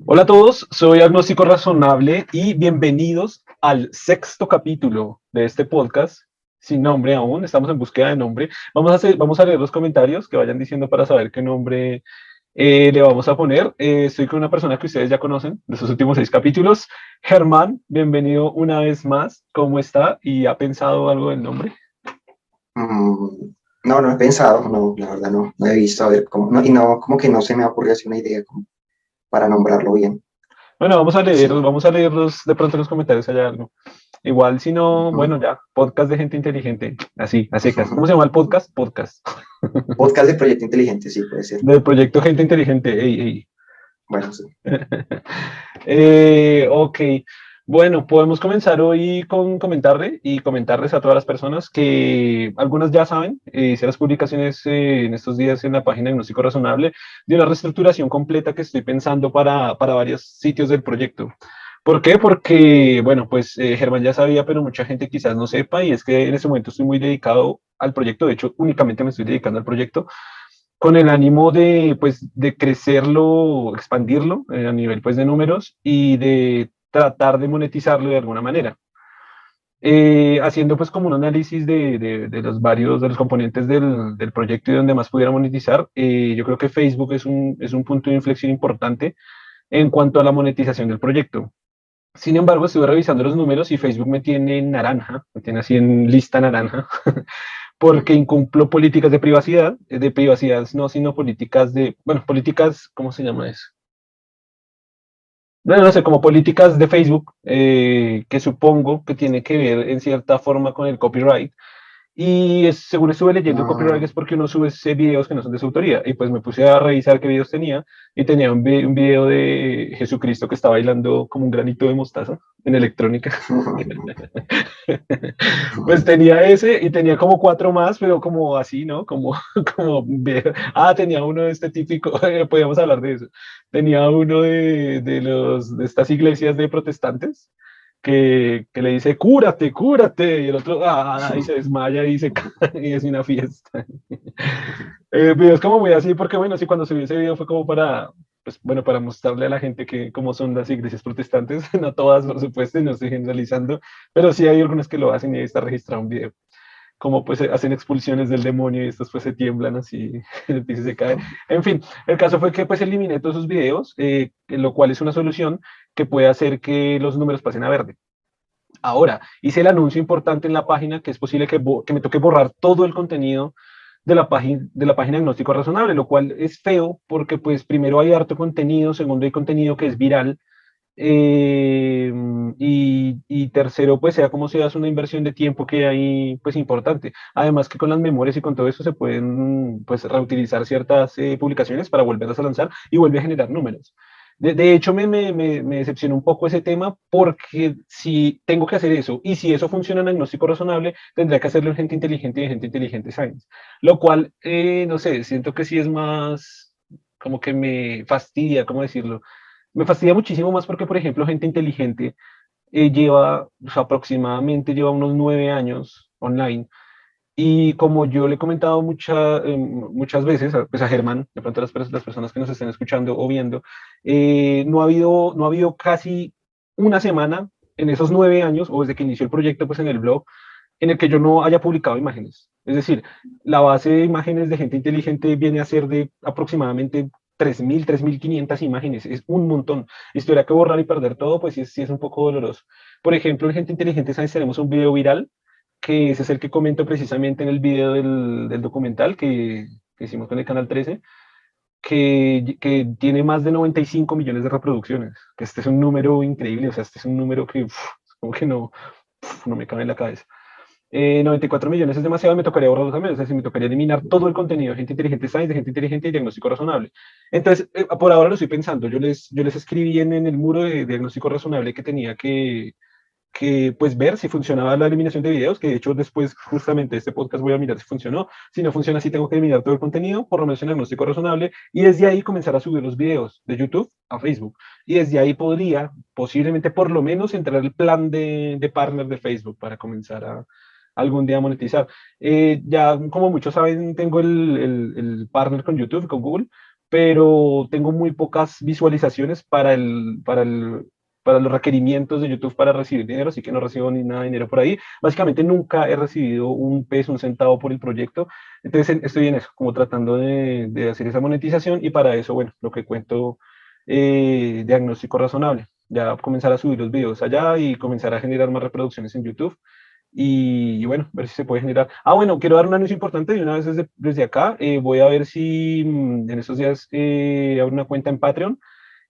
Hola a todos, soy Agnóstico Razonable y bienvenidos al sexto capítulo de este podcast, sin nombre aún, estamos en búsqueda de nombre. Vamos a leer los comentarios que vayan diciendo para saber qué nombre le vamos a poner. Estoy con una persona que ustedes ya conocen de sus últimos 6 capítulos. Germán, bienvenido una vez más. ¿Cómo está? ¿Y ha pensado algo del nombre? No, no he pensado, no, la verdad no he visto, a ver, cómo, no, y no, como que no se me ha ocurrido así una idea como para nombrarlo bien. Bueno, Sí. vamos a leerlos de pronto en los comentarios, hay algo. Igual, si no, Ujú. bueno, ya, podcast de gente inteligente, así, a secas. ¿Cómo se llama el podcast? Podcast. Podcast de Proyecto Inteligente, sí, puede ser. Del proyecto Gente Inteligente. Ey, ey. Bueno, sí. Ok, bueno, podemos comenzar hoy con comentarle y comentarles a todas las personas que algunas ya saben, hice las publicaciones en estos días en la página de Diagnóstico Razonable de una reestructuración completa que estoy pensando para varios sitios del proyecto. ¿Por qué? Porque, bueno, pues Germán ya sabía, pero mucha gente quizás no sepa, y es que en ese momento estoy muy dedicado al proyecto, de hecho, únicamente me estoy dedicando al proyecto con el ánimo de, pues, de crecerlo, expandirlo a nivel, pues, de números y de tratar de monetizarlo de alguna manera. Haciendo pues como un análisis de los varios, de los componentes del proyecto y donde más pudiera monetizar, yo creo que Facebook es un punto de inflexión importante en cuanto a la monetización del proyecto. Sin embargo, estuve revisando los números y Facebook me tiene en naranja, me tiene así en lista naranja, porque incumplo políticas de privacidad no, sino políticas de, bueno, políticas, ¿cómo se llama eso? No, no sé, como políticas de Facebook, que supongo que tiene que ver en cierta forma con el copyright. Y según estuve leyendo, el copyright Ah, es porque uno sube videos que no son de su autoría. Y pues me puse a revisar qué videos tenía. Y tenía un video de Jesucristo que está bailando como un granito de mostaza en electrónica. Pues tenía ese y tenía como cuatro más, pero como así, ¿no? Como, tenía uno de este típico, podíamos hablar de eso. Tenía uno de estas iglesias de protestantes que le dice, cúrate, cúrate, y el otro, y se desmaya y se cae y es una fiesta. Videos como muy así, porque bueno, sí, cuando subí ese video fue como para, pues bueno, para mostrarle a la gente que cómo son las iglesias protestantes, no todas, por supuesto, y no estoy generalizando, pero sí hay algunas que lo hacen y ahí está registrado un video, como pues hacen expulsiones del demonio y estos pues se tiemblan así, el piso se cae. En fin, el caso fue que pues eliminé todos esos videos, lo cual es una solución que puede hacer que los números pasen a verde. Ahora, hice el anuncio importante en la página que es posible que me toque borrar todo el contenido de la página Agnóstico Razonable, lo cual es feo porque pues primero hay harto contenido, segundo hay contenido que es viral, eh, y tercero pues sea como sea es una inversión de tiempo que hay pues importante. Además que con las memorias y con todo eso se pueden pues reutilizar ciertas publicaciones para volverlas a lanzar y vuelve a generar números. De hecho, me decepcionó un poco ese tema porque si tengo que hacer eso y si eso funciona en agnóstico razonable, tendría que hacerlo en gente inteligente y en gente inteligente science. Lo cual, no sé, siento que sí es más como que me fastidia, ¿cómo decirlo? Me fastidia muchísimo más porque, por ejemplo, gente inteligente lleva, o sea, aproximadamente lleva unos 9 años online. Y como yo le he comentado muchas veces, pues a Germán, de pronto las personas que nos estén escuchando o viendo, no ha habido casi una semana en esos 9 años, o desde que inició el proyecto, pues en el blog, en el que yo no haya publicado imágenes. Es decir, la base de imágenes de gente inteligente viene a ser de aproximadamente 3.500 imágenes. Es un montón. Y si tuviera que borrar y perder todo, pues sí, sí es un poco doloroso. Por ejemplo, en Gente Inteligente, ¿sabes? Tenemos un video viral, que ese es el que comento precisamente en el video del documental que hicimos con el Canal 13, que tiene más de 95 millones de reproducciones. Que este es un número increíble, o sea, este es un número que como que no me cabe en la cabeza. 94 millones es demasiado, me tocaría borrarlo también, o sea, si me tocaría eliminar todo el contenido de gente inteligente science, de gente inteligente y diagnóstico razonable. Entonces, por ahora lo estoy pensando, yo les escribí en el muro de diagnóstico razonable que tenía que pues ver si funcionaba la eliminación de videos, que de hecho después justamente este podcast voy a mirar si funcionó. Si no funciona, sí tengo que eliminar todo el contenido, por lo menos en diagnóstico razonable, y desde ahí comenzar a subir los videos de YouTube a Facebook. Y desde ahí podría posiblemente por lo menos entrar el plan de partner de Facebook para comenzar a algún día monetizar. Ya como muchos saben, tengo el partner con YouTube, con Google, pero tengo muy pocas visualizaciones para los requerimientos de YouTube para recibir dinero, así que no recibo ni nada de dinero por ahí. Básicamente nunca he recibido un peso, un centavo por el proyecto, entonces estoy en eso, como tratando de hacer esa monetización y para eso, bueno, lo que cuento, diagnóstico razonable, ya comenzar a subir los videos allá y comenzar a generar más reproducciones en YouTube. Y bueno, ver si se puede generar. Ah, bueno, quiero dar un anuncio importante de una vez desde acá. Voy a ver si en estos días abro una cuenta en Patreon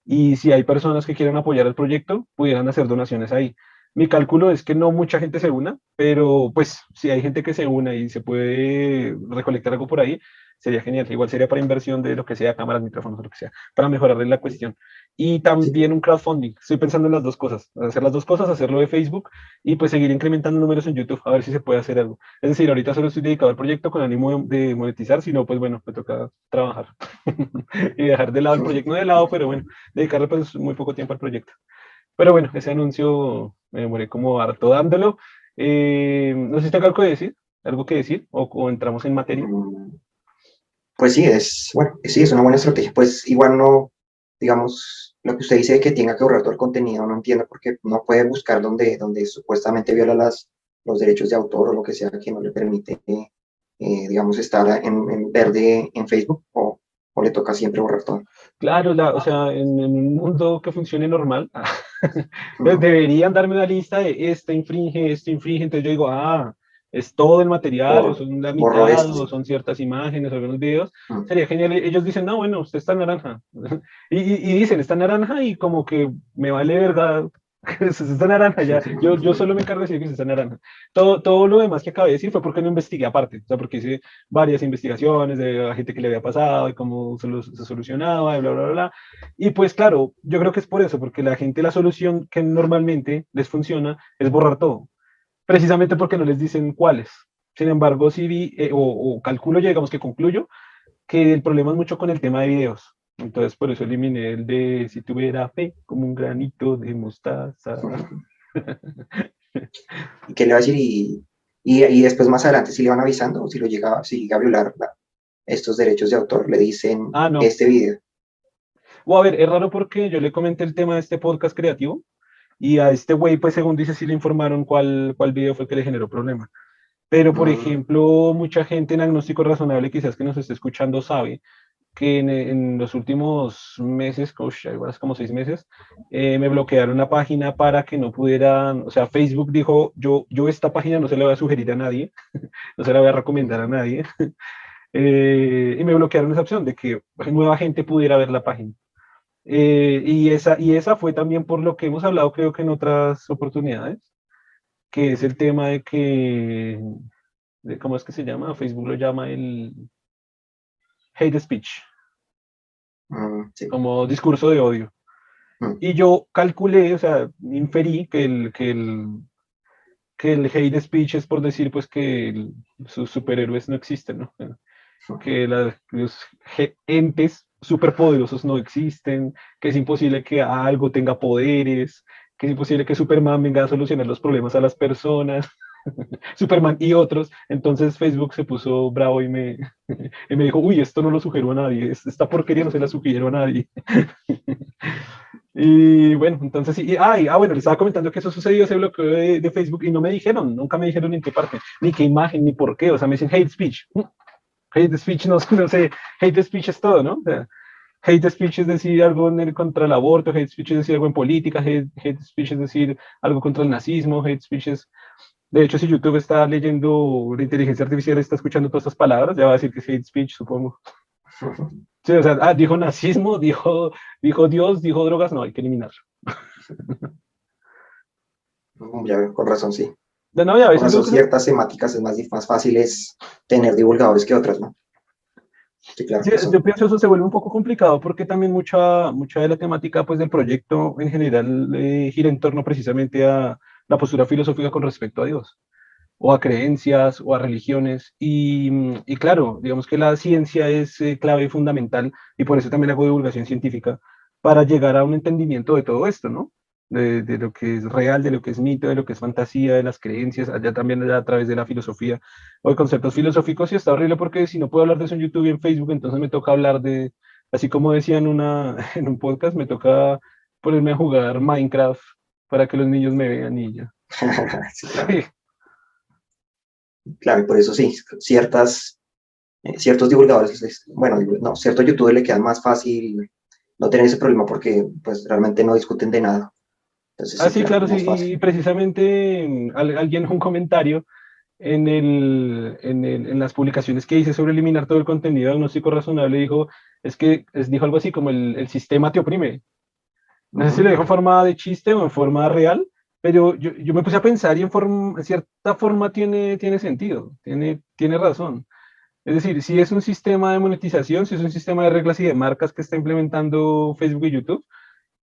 y si hay personas que quieran apoyar el proyecto, pudieran hacer donaciones ahí. Mi cálculo es que no mucha gente se una, pero pues si hay gente que se una y se puede recolectar algo por ahí, sería genial. Igual sería para inversión de lo que sea, cámaras, micrófonos, lo que sea, para mejorarle la cuestión. Y Sí, también un crowdfunding. Estoy pensando en las dos cosas, hacer las dos cosas, hacerlo de Facebook y pues seguir incrementando números en YouTube, a ver si se puede hacer algo. Es decir, ahorita solo estoy dedicado al proyecto con ánimo de monetizar, si no, pues bueno, me toca trabajar y dejar de lado el proyecto, no de lado, pero bueno, dedicarle pues muy poco tiempo al proyecto. Pero bueno, ese anuncio me demoré como harto dándolo. No sé si tengo algo que decir, o entramos en materia. mm, pues sí, bueno, sí, es una buena estrategia. Pues igual no, digamos, lo que usted dice de que tenga que borrar todo el contenido, no entiendo porque no puede buscar donde supuestamente viola los derechos de autor o lo que sea que no le permite, digamos, estar en verde en Facebook o le toca siempre borrar todo. Claro, o sea, en un mundo que funcione normal, deberían darme una lista de este infringe, entonces yo digo, es todo el material, o son la Borro mitad, esto, o sí. son ciertas imágenes, o algunos videos, Mm. sería genial. Ellos dicen, no, bueno, usted está naranja, y dicen, está naranja, y como que me vale verga, que usted está naranja, ya, yo solo me encargo de decir que usted está naranja. Todo lo demás que acabé de decir fue porque no investigué aparte, o sea, porque hice varias investigaciones de la gente que le había pasado y cómo se solucionaba y bla, bla, bla, bla. Y pues claro, yo creo que es por eso, porque la gente la solución que normalmente les funciona es borrar todo, precisamente porque no les dicen cuáles. Sin embargo, sí vi, o calculo, ya digamos que concluyo, que el problema es mucho con el tema de videos. Entonces, por eso eliminé el de si tuviera fe como un granito de mostaza. ¿Y qué le va a decir? Y después más adelante, si le van avisando o si llega a violar estos derechos de autor, le dicen Ah, no. este video. O a ver, es raro porque yo le comenté el tema de este podcast creativo y a este güey, pues según dice, sí le informaron cuál video fue el que le generó problema. Pero, por Mm, ejemplo, mucha gente en agnóstico razonable, quizás que nos esté escuchando, sabe que en los últimos meses, igual es como 6 meses, me bloquearon la página para que no pudieran, o sea, Facebook dijo, yo esta página no se la voy a sugerir a nadie, no se la voy a recomendar a nadie, y me bloquearon esa opción de que nueva gente pudiera ver la página. Y esa fue también por lo que hemos hablado, creo que en otras oportunidades, que es el tema ¿cómo es que se llama? Facebook lo llama el hate speech, sí. como discurso de odio. Mm, Y yo calculé, o sea, inferí que el hate speech es por decir pues que sus superhéroes no existen, ¿no? Que los entes superpoderosos no existen, que es imposible que algo tenga poderes, que es imposible que Superman venga a solucionar los problemas a las personas, Superman y otros. Entonces Facebook se puso bravo y me dijo, uy, esto no lo sugiero a nadie, esta porquería no se la sugiero a nadie. Y bueno, entonces sí, bueno, le estaba comentando que eso sucedió, ese bloqueo de Facebook y no me dijeron, nunca me dijeron en qué parte, ni qué imagen, ni por qué, o sea, me dicen hate speech. Hate speech, no, no sé, hate speech es todo, ¿no? O sea, hate speech es decir algo contra el aborto, hate speech es decir algo en política, hate speech es decir algo contra el nazismo, hate speech es... De hecho, si YouTube está leyendo la inteligencia artificial, está escuchando todas estas palabras, ya va a decir que es hate speech, supongo. Sí, o sea, dijo nazismo, dijo Dios, dijo drogas, no, hay que eliminar. ya veo, con razón, sí. De no, y a Con veces razón, lo que se... ciertas temáticas es más fácil es tener divulgadores que otras, ¿no? Sí, claro, Sí, razón. yo pienso eso se vuelve un poco complicado porque también mucha de la temática pues, del proyecto en general gira en torno precisamente a la postura filosófica con respecto a Dios, o a creencias, o a religiones. Y claro, digamos que la ciencia es clave y fundamental, y por eso también hago divulgación científica, para llegar a un entendimiento de todo esto, ¿no? De lo que es real, de lo que es mito, de lo que es fantasía, de las creencias, allá también allá a través de la filosofía o de conceptos filosóficos, y está horrible porque si no puedo hablar de eso en YouTube y en Facebook, entonces me toca hablar Así como decía en un podcast, me toca ponerme a jugar Minecraft para que los niños me vean y ya. Sí, claro, Sí, claro, y por eso sí, ciertos divulgadores, bueno, no, ciertos youtubers le quedan más fácil no tener ese problema porque pues realmente no discuten de nada. Entonces ah, sí, sí, claro, claro, es sí, más fácil. y precisamente alguien un comentario en las publicaciones que hice sobre eliminar todo el contenido agnóstico razonable dijo, dijo algo así como el sistema te oprime. No sé si lo Ujú. dijo en forma de chiste o en forma real, pero yo me puse a pensar y en cierta forma tiene sentido, tiene razón. Es decir, si es un sistema de monetización, si es un sistema de reglas y de marcas que está implementando Facebook y YouTube,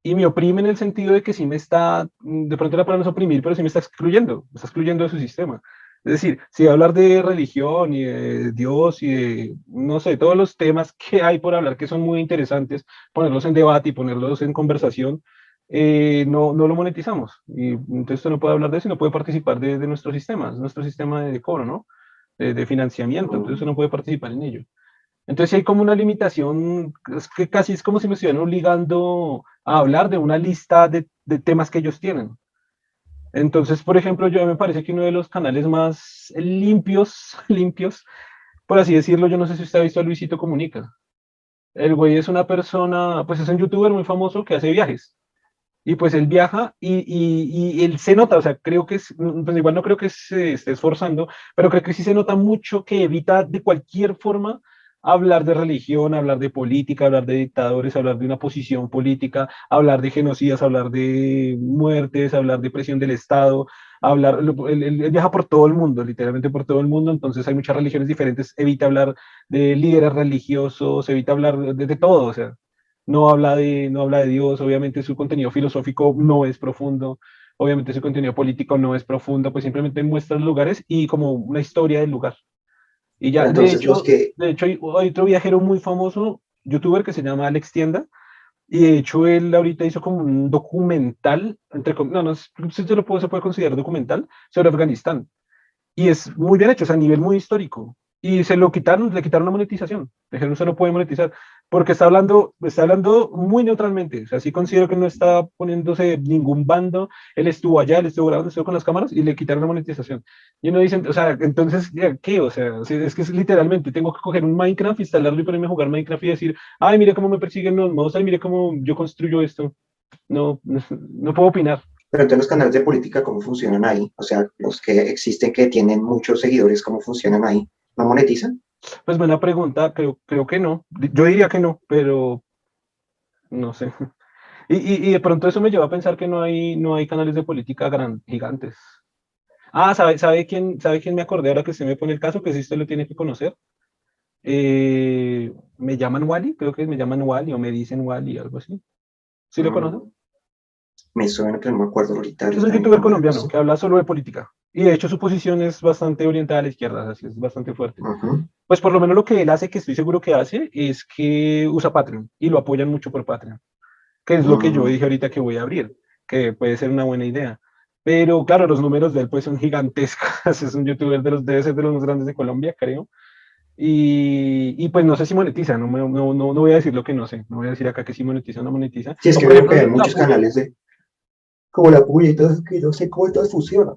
y me oprime en el sentido de que sí me está, de pronto la palabra no es oprimir, pero sí me está excluyendo de su sistema. Es decir, si voy a hablar de religión y de Dios y de, no sé, todos los temas que hay por hablar que son muy interesantes, ponerlos en debate y ponerlos en conversación, no lo monetizamos. Y entonces usted no puede hablar de eso y no puede participar de nuestro sistema de cobro, ¿no? De financiamiento, entonces usted no puede participar en ello. Entonces sí hay como una limitación, es que casi es como si me estuvieran obligando a hablar de una lista de temas que ellos tienen. Entonces, por ejemplo, yo me parece que uno de los canales más limpios, limpios, por así decirlo, yo no sé si usted ha visto a Luisito Comunica. El güey es una persona, pues es un youtuber muy famoso que hace viajes. Y pues él viaja y él se nota, o sea, creo que es, pues igual no creo que se esté esforzando, pero creo que sí se nota mucho que evita de cualquier forma hablar de religión, hablar de política, hablar de dictadores, hablar de una posición política, hablar de genocidas, hablar de muertes, hablar de presión del Estado, él viaja por todo el mundo, literalmente por todo el mundo, entonces hay muchas religiones diferentes, evita hablar de líderes religiosos, evita hablar de todo, o sea no habla de Dios, obviamente su contenido filosófico no es profundo, obviamente su contenido político no es profundo, pues simplemente muestra los lugares y como una historia del lugar. Y Pero ya, entonces los que, de hecho hay otro viajero muy famoso, youtuber, que se llama Alex Tienda, y de hecho él ahorita hizo como un documental, no sé si se puede considerar documental, sobre Afganistán. Y es muy bien hecho, es a nivel muy histórico. Y se lo quitaron, le quitaron la monetización. Dijeron, no se lo puede monetizar. Porque está hablando muy neutralmente. O sea, sí considero que no está poniéndose ningún bando. Él estuvo allá, él estuvo grabando, estuvo con las cámaras y le quitaron la monetización. Y uno dice, o sea, entonces, ¿ya ¿qué? O sea, es que es literalmente, tengo que coger un Minecraft, instalarlo y ponerme a jugar Minecraft y decir, ay, mire cómo me persiguen los mods, ay, mire cómo yo construyo esto. No puedo opinar. pero entonces los canales de política, ¿cómo funcionan ahí? O sea, los que existen que tienen muchos seguidores, ¿cómo funcionan ahí? ¿No monetizan? Pues buena pregunta, creo que no. Yo diría que no, pero no sé. Y de pronto eso me lleva a pensar que no hay canales de política gigantes. Ah, sabe quién me acordé ahora que se me pone el caso? Que si usted lo tiene que conocer. Me llaman Wally, creo que me llaman Wally o me dicen Wally, algo así. ¿Sí lo conocen? Mm, me suena que no me acuerdo ahorita, Es un ahorita youtuber mismo, no colombiano sé. que habla solo de política. Y de hecho su posición es bastante orientada a la izquierda, así es bastante fuerte. Ujú. Pues por lo menos lo que él hace, que estoy seguro que hace, es que usa Patreon y lo apoyan mucho por Patreon, que es lo que yo Mm, dije ahorita que voy a abrir, que puede ser una buena idea. Pero claro, los números de él pues son gigantescos. Es un youtuber debe ser de los más grandes de Colombia, creo. Y pues no sé si monetiza, no voy a decir lo que no sé, no voy a decir acá que si monetiza o no monetiza. sí, es O que por veo ejemplo, que hay la muchos puya. canales de, como la puya y todo eso, que no sé cómo todos funcionan.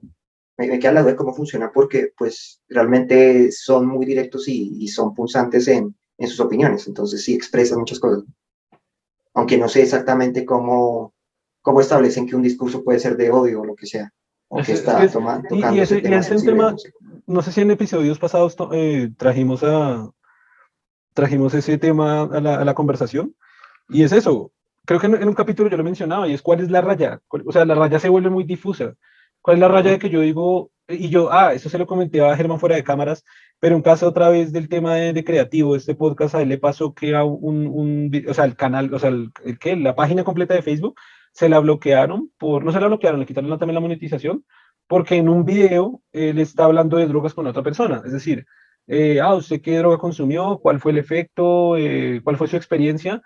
Me queda la duda de cómo funciona porque pues realmente son muy directos y son punzantes en sus opiniones, entonces sí expresan muchas cosas, aunque no sé exactamente cómo establecen que un discurso puede ser de odio o lo que sea, o que Es que está tocando ese y tema ese es un sensible, tema, no sé. no sé si en episodios pasados trajimos ese tema a la conversación. Y es eso. Creo que en un capítulo yo lo mencionaba, y es cuál es la raya. O sea, la raya se vuelve muy difusa. ¿Cuál es la raya de Ujú. que yo digo, eso se lo comenté a Germán fuera de cámaras, pero en caso otra vez del tema de creativo, este podcast a él le pasó que a o sea, el canal, o sea, la página completa de Facebook se la bloquearon no se la bloquearon, le quitaron también la monetización, porque en un video él está hablando de drogas con otra persona. Es decir, ¿usted qué droga consumió? ¿Cuál fue el efecto? ¿Cuál fue su experiencia?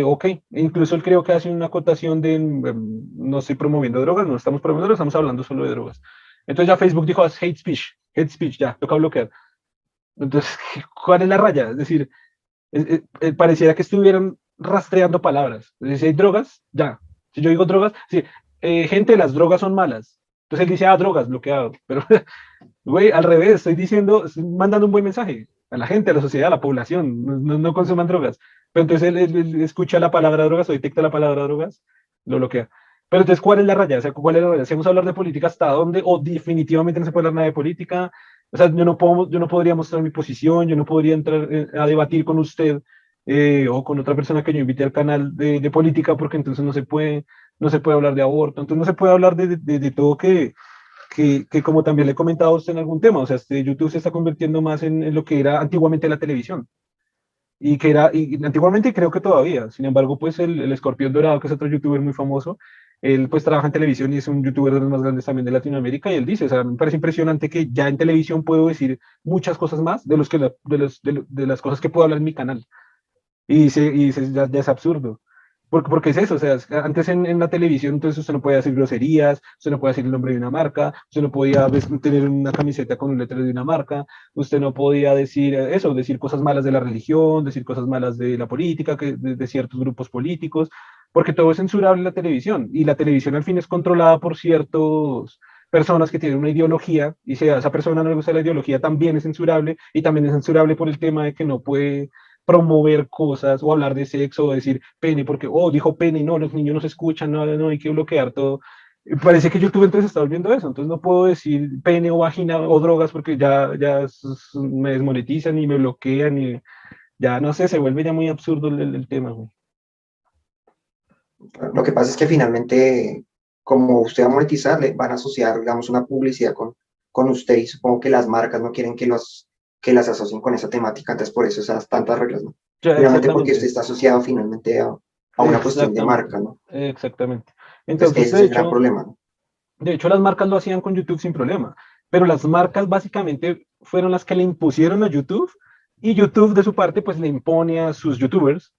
Ok, incluso él creo que hace una acotación de no estoy promoviendo drogas, no estamos promoviendo drogas, estamos hablando solo de drogas. Entonces ya Facebook dijo, "Es hate speech, ya, toca bloquear". Entonces, ¿cuál es la raya? Es decir, Pareciera que estuvieran rastreando palabras. Si hay drogas, ya. Si yo digo drogas, sí, gente, las drogas son malas. Entonces él dice, ah, drogas, bloqueado. Pero, güey, al revés, estoy mandando un buen mensaje a la gente, a la sociedad, a la población, no consuman drogas. Pero entonces él escucha la palabra drogas o detecta la palabra drogas, lo bloquea. Pero entonces, ¿cuál es la raya? O sea, ¿cuál es la raya? Si vamos a hablar de política, ¿hasta dónde? O definitivamente no se puede hablar nada de política. O sea, yo no podría mostrar mi posición, yo no podría entrar a debatir con usted o con otra persona que yo invite al canal de política, porque entonces no se puede hablar de aborto, entonces no se puede hablar de todo que como también le he comentado a usted en algún tema, o sea, YouTube se está convirtiendo más en lo que era antiguamente la televisión. Y antiguamente creo que todavía, sin embargo, pues el Escorpión Dorado, que es otro youtuber muy famoso, él pues trabaja en televisión y es un youtuber de los más grandes también de Latinoamérica y él dice, o sea, me parece impresionante que ya en televisión puedo decir muchas cosas más de, los que de las cosas que puedo hablar en mi canal. Ya es absurdo. Porque es eso, o sea, antes en la televisión, entonces usted no podía decir groserías, usted no podía decir el nombre de una marca, usted no podía tener una camiseta con un letrero de una marca, usted no podía decir eso, decir cosas malas de la religión, decir cosas malas de la política, de ciertos grupos políticos, porque todo es censurable en la televisión, y la televisión al fin es controlada por ciertos personas que tienen una ideología, y si a esa persona no le gusta la ideología, también es censurable, y también es censurable por el tema de que no puede promover cosas o hablar de sexo o decir pene, porque, oh, dijo pene, no, los niños no se escuchan, no, hay que bloquear todo. Parece que YouTube entonces está volviendo eso, entonces no puedo decir pene o vagina o drogas porque me desmonetizan y me bloquean y ya no sé, se vuelve ya muy absurdo el tema, güey. Lo que pasa es que finalmente, como usted va a monetizar, le van a asociar, digamos, una publicidad con usted y supongo que las marcas no quieren que las asocien con esa temática, entonces por eso esas tantas reglas, ¿no? Ya, Finalmente porque usted exactamente, está asociado finalmente a una cuestión de exactamente, marca, ¿no? exactamente. Entonces Entonces, ese es el gran problema, ¿no? de hecho, las marcas lo hacían con YouTube sin problema, pero las marcas básicamente fueron las que le impusieron a YouTube y YouTube de su parte pues le impone a sus YouTubers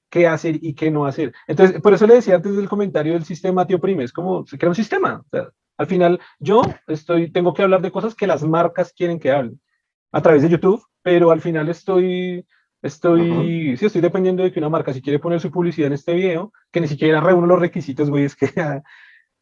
qué hacer y qué no hacer. Entonces, por eso le decía antes del comentario del sistema, tío Prime, es como se crea un sistema. O sea, al final tengo que hablar de cosas que las marcas quieren que hable a través de YouTube, pero al final Ujú. sí, estoy dependiendo de que una marca, si quiere poner su publicidad en este video, que ni siquiera reúne los requisitos, güey, es que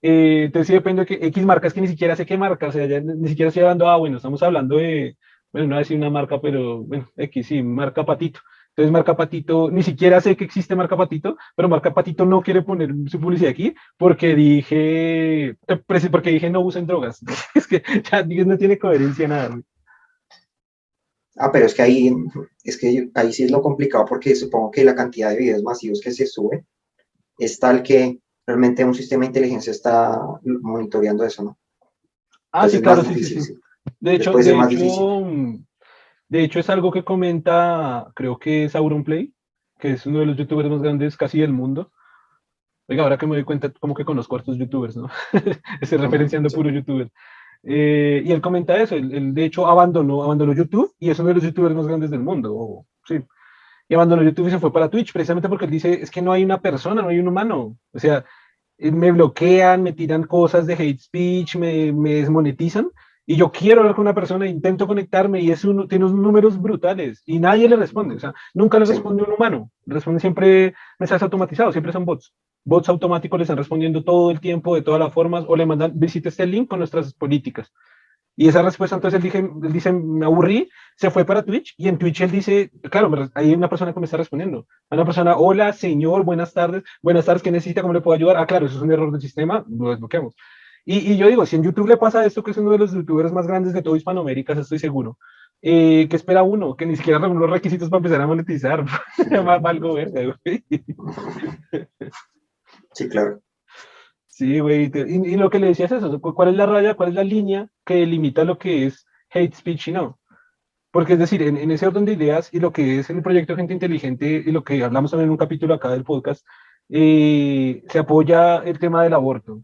entonces sí depende de que X marcas que ni siquiera sé qué marca, o sea, ya ni siquiera estoy hablando, bueno, estamos hablando de, bueno, no voy a decir una marca, pero bueno, X, sí, marca Patito. Entonces marca Patito, ni siquiera sé que existe marca Patito, pero marca Patito no quiere poner su publicidad aquí porque dije no usen drogas. Es que ya no tiene coherencia nada, güey. Ah, pero es que ahí sí es lo complicado porque supongo que la cantidad de videos masivos que se sube es tal que realmente un sistema de inteligencia está monitoreando eso, ¿no? Ah, sí, Entonces es más claro, sí, sí, difícil, sí. sí. De Les hecho, puede ser de más hecho, difícil. de hecho es algo que comenta, creo que es Auronplay, que es uno de los youtubers más grandes casi del mundo. Oiga, ahora que me doy cuenta, como que conozco a estos youtubers, ¿no? Estoy referenciando Sí. puro youtuber. Y él comenta eso, él, de hecho abandonó YouTube y es uno de los youtubers más grandes del mundo, sí. Y abandonó YouTube y se fue para Twitch, precisamente porque él dice, es que no hay una persona, no hay un humano. O sea, me bloquean, me tiran cosas de hate speech, me desmonetizan. Y yo quiero hablar con una persona, intento conectarme y tiene unos números brutales y nadie le responde. O sea, nunca le Sí. responde un humano. Responden siempre mensajes automatizados, siempre son bots. Bots automáticos le están respondiendo todo el tiempo, de todas las formas, o le mandan, visite este link con nuestras políticas. Y esa respuesta, entonces él dice, me aburrí, se fue para Twitch y en Twitch él dice, claro, hay una persona que me está respondiendo. Hay una persona, hola, señor, buenas tardes, ¿qué necesita? ¿Cómo le puedo ayudar? Ah, claro, eso es un error del sistema, lo desbloqueamos. Y yo digo, si en YouTube le pasa esto, que es uno de los youtubers más grandes de todo Hispanoamérica, eso estoy seguro, ¿qué espera uno? Que ni siquiera reúne los requisitos para empezar a monetizar. Algo verga, güey. Sí, claro. Sí, güey. Y lo que le decías es eso, ¿cuál es la raya, cuál es la línea que limita lo que es hate speech y no? Porque es decir, en ese orden de ideas y lo que es el proyecto Gente Inteligente y lo que hablamos también en un capítulo acá del podcast, se apoya el tema del aborto,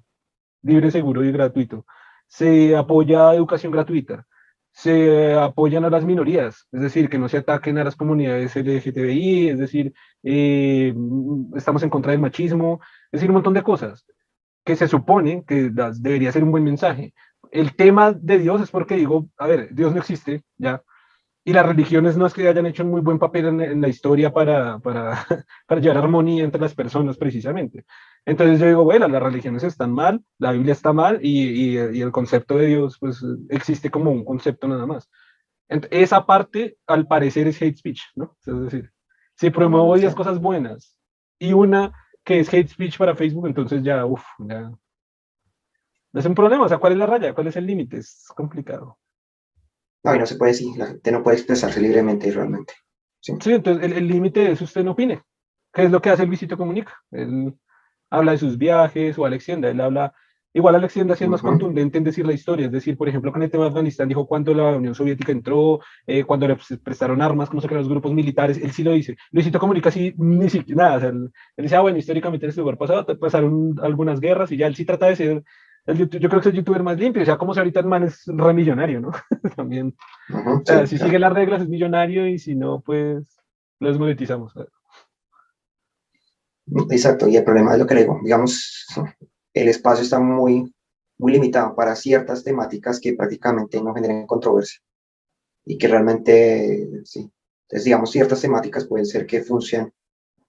libre, seguro y gratuito. Se apoya educación gratuita. Se apoyan a las minorías, es decir, que no se ataquen a las comunidades LGTBI, es decir, estamos en contra del machismo, es decir, un montón de cosas que se supone que debería ser un buen mensaje. El tema de Dios es porque digo, a ver, Dios no existe, ya, Y las religiones no es que hayan hecho un muy buen papel en la historia para llevar armonía entre las personas, precisamente. Entonces yo digo, bueno, las religiones están mal, la Biblia está mal y el concepto de Dios, pues existe como un concepto nada más. Esa parte, al parecer, es hate speech, ¿no? Es decir, si promuevo 10 Sí. cosas buenas y una que es hate speech para Facebook, entonces ya, uff, ya es un problema. O sea, ¿cuál es la raya? ¿Cuál es el límite? Es complicado. No, y no se puede decir, la gente no puede expresarse libremente realmente. Sí. Sí, entonces el límite es usted no opine. ¿Qué es lo que hace Luisito Comunica? Él habla de sus viajes o Alex Tienda, él habla, igual Alex Tienda sí es más Ujú. contundente en decir la historia, es decir, por ejemplo, con el tema de Afganistán dijo cuando la Unión Soviética entró, cuando le prestaron armas, cómo se crearon los grupos militares, él sí lo dice. Luisito Comunica sí, ni siquiera nada, o sea, él dice, ah, bueno, históricamente en este lugar pasado pasaron algunas guerras y ya él sí trata de ser, yo creo que es el youtuber más limpio, o sea, como si ahorita el man es remillonario, ¿no? También, Ujú, o sea, sí, si sigue claro. las reglas es millonario y si no, pues lo desmonetizamos. Exacto, y el problema es lo que le digo, digamos, el espacio está muy limitado para ciertas temáticas que prácticamente no generan controversia y que realmente, sí. Entonces, digamos, ciertas temáticas pueden ser que funcionen,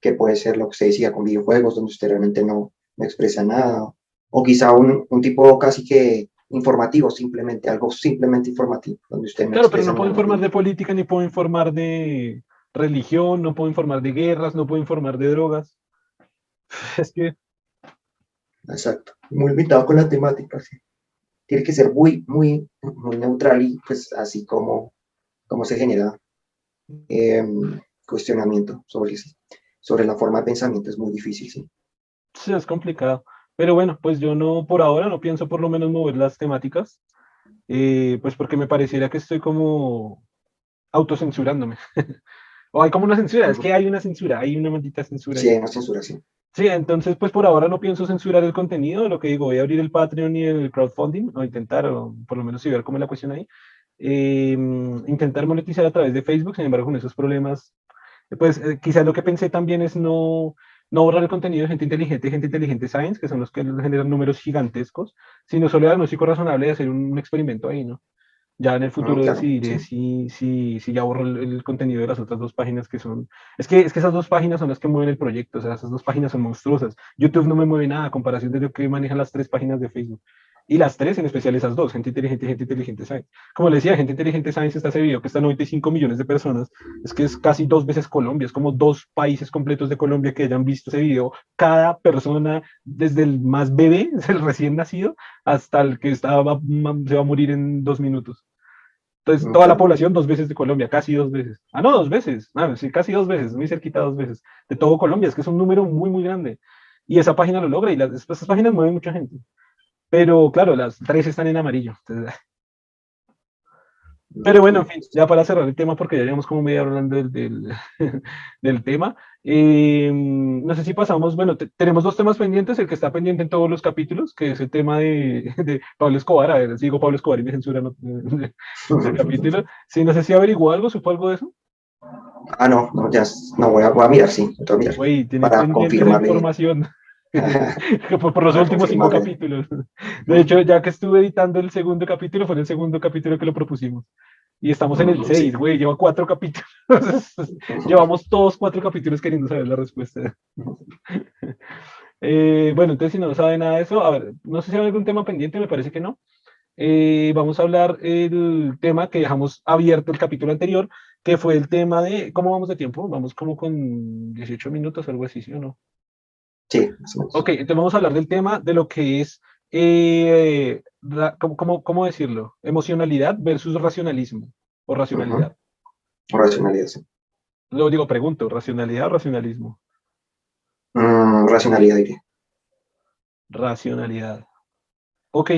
que puede ser lo que usted decía con videojuegos, donde usted realmente no expresa nada, o quizá un tipo casi que informativo, simplemente, algo simplemente informativo, donde usted no Claro, pero expresa no puedo nada más informar bien. de política, ni puedo informar de religión, no puedo informar de guerras, no puedo informar de drogas. Es que, Exacto, muy limitado con la temática, sí. Tiene que ser muy neutral y pues así como se genera eh, cuestionamiento sobre la forma de pensamiento es muy difícil, sí. sí, es complicado. Pero bueno, pues yo no, por ahora no pienso por lo menos mover las temáticas, pues porque me pareciera que estoy como autocensurándome. O hay como una censura, es que hay una censura, hay una maldita censura Sí, ahí. hay una censura, sí. Sí, entonces pues por ahora no pienso censurar el contenido, lo que digo, voy a abrir el Patreon y el crowdfunding, o intentar, o por lo menos si ver cómo es la cuestión ahí. Intentar monetizar a través de Facebook, sin embargo, con esos problemas, pues quizás lo que pensé también es no borrar el contenido de gente inteligente science, que son los que generan números gigantescos, sino solo el diagnóstico razonable de hacer un experimento ahí, ¿no? Ya en el futuro Claro, decidiré sí. si ya borro el contenido de las otras dos páginas que son. Es que esas dos páginas son las que mueven el proyecto, o sea, esas dos páginas son monstruosas. YouTube no me mueve nada a comparación de lo que manejan las tres páginas de Facebook. Y las tres, en especial esas dos, gente inteligente science. Como le decía, gente inteligente science está ese video que está 95 millones de personas. Es que es casi dos veces Colombia, es como dos países completos de Colombia que hayan visto ese video. Cada persona, desde el más bebé, el recién nacido, hasta el que se va a morir en 2 minutos. Entonces, toda la Claro. población dos veces de Colombia, casi dos veces. Ah, no, dos veces. Ah, sí, casi dos veces, muy cerquita dos veces. De todo Colombia, es que es un número muy, muy grande. Y esa página lo logra y esas páginas mueven mucha gente. Pero claro, las tres están en amarillo. Entonces, pero bueno, en fin, ya para cerrar el tema, porque ya llevamos como media hora hablando del tema. No sé si pasamos, bueno, tenemos dos temas pendientes, el que está pendiente en todos los capítulos, que es el tema de Pablo Escobar. A ver, si digo Pablo Escobar y me censura del capítulo. Sí, no sé si averiguó algo, supo algo de eso. Ah, no, no, ya, no, voy a mirar, sí, voy a mirar, Güey, tiene para pendiente esa confirmarle, información. Por los para últimos cinco confirmarle. capítulos. De hecho, ya que estuve editando el segundo capítulo, fue en el segundo capítulo que lo propusimos. Y estamos en el Sí. 6, güey, lleva 4 capítulos. Llevamos todos 4 capítulos queriendo saber la respuesta. Bueno, entonces si no sabe nada de eso, a ver, no sé si hay algún tema pendiente, me parece que no. Vamos a hablar el tema que dejamos abierto el capítulo anterior, que fue el tema de cómo vamos de tiempo. Vamos como con 18 minutos, algo así, ¿sí o no? Sí, más o menos. Ok, entonces vamos a hablar del tema de lo que es, ¿cómo decirlo? Emocionalidad versus racionalismo o Ujú. racionalidad. Racionalidad, sí. Luego digo, pregunto, ¿racionalidad o racionalismo? Racionalidad, diría. Racionalidad. Ok,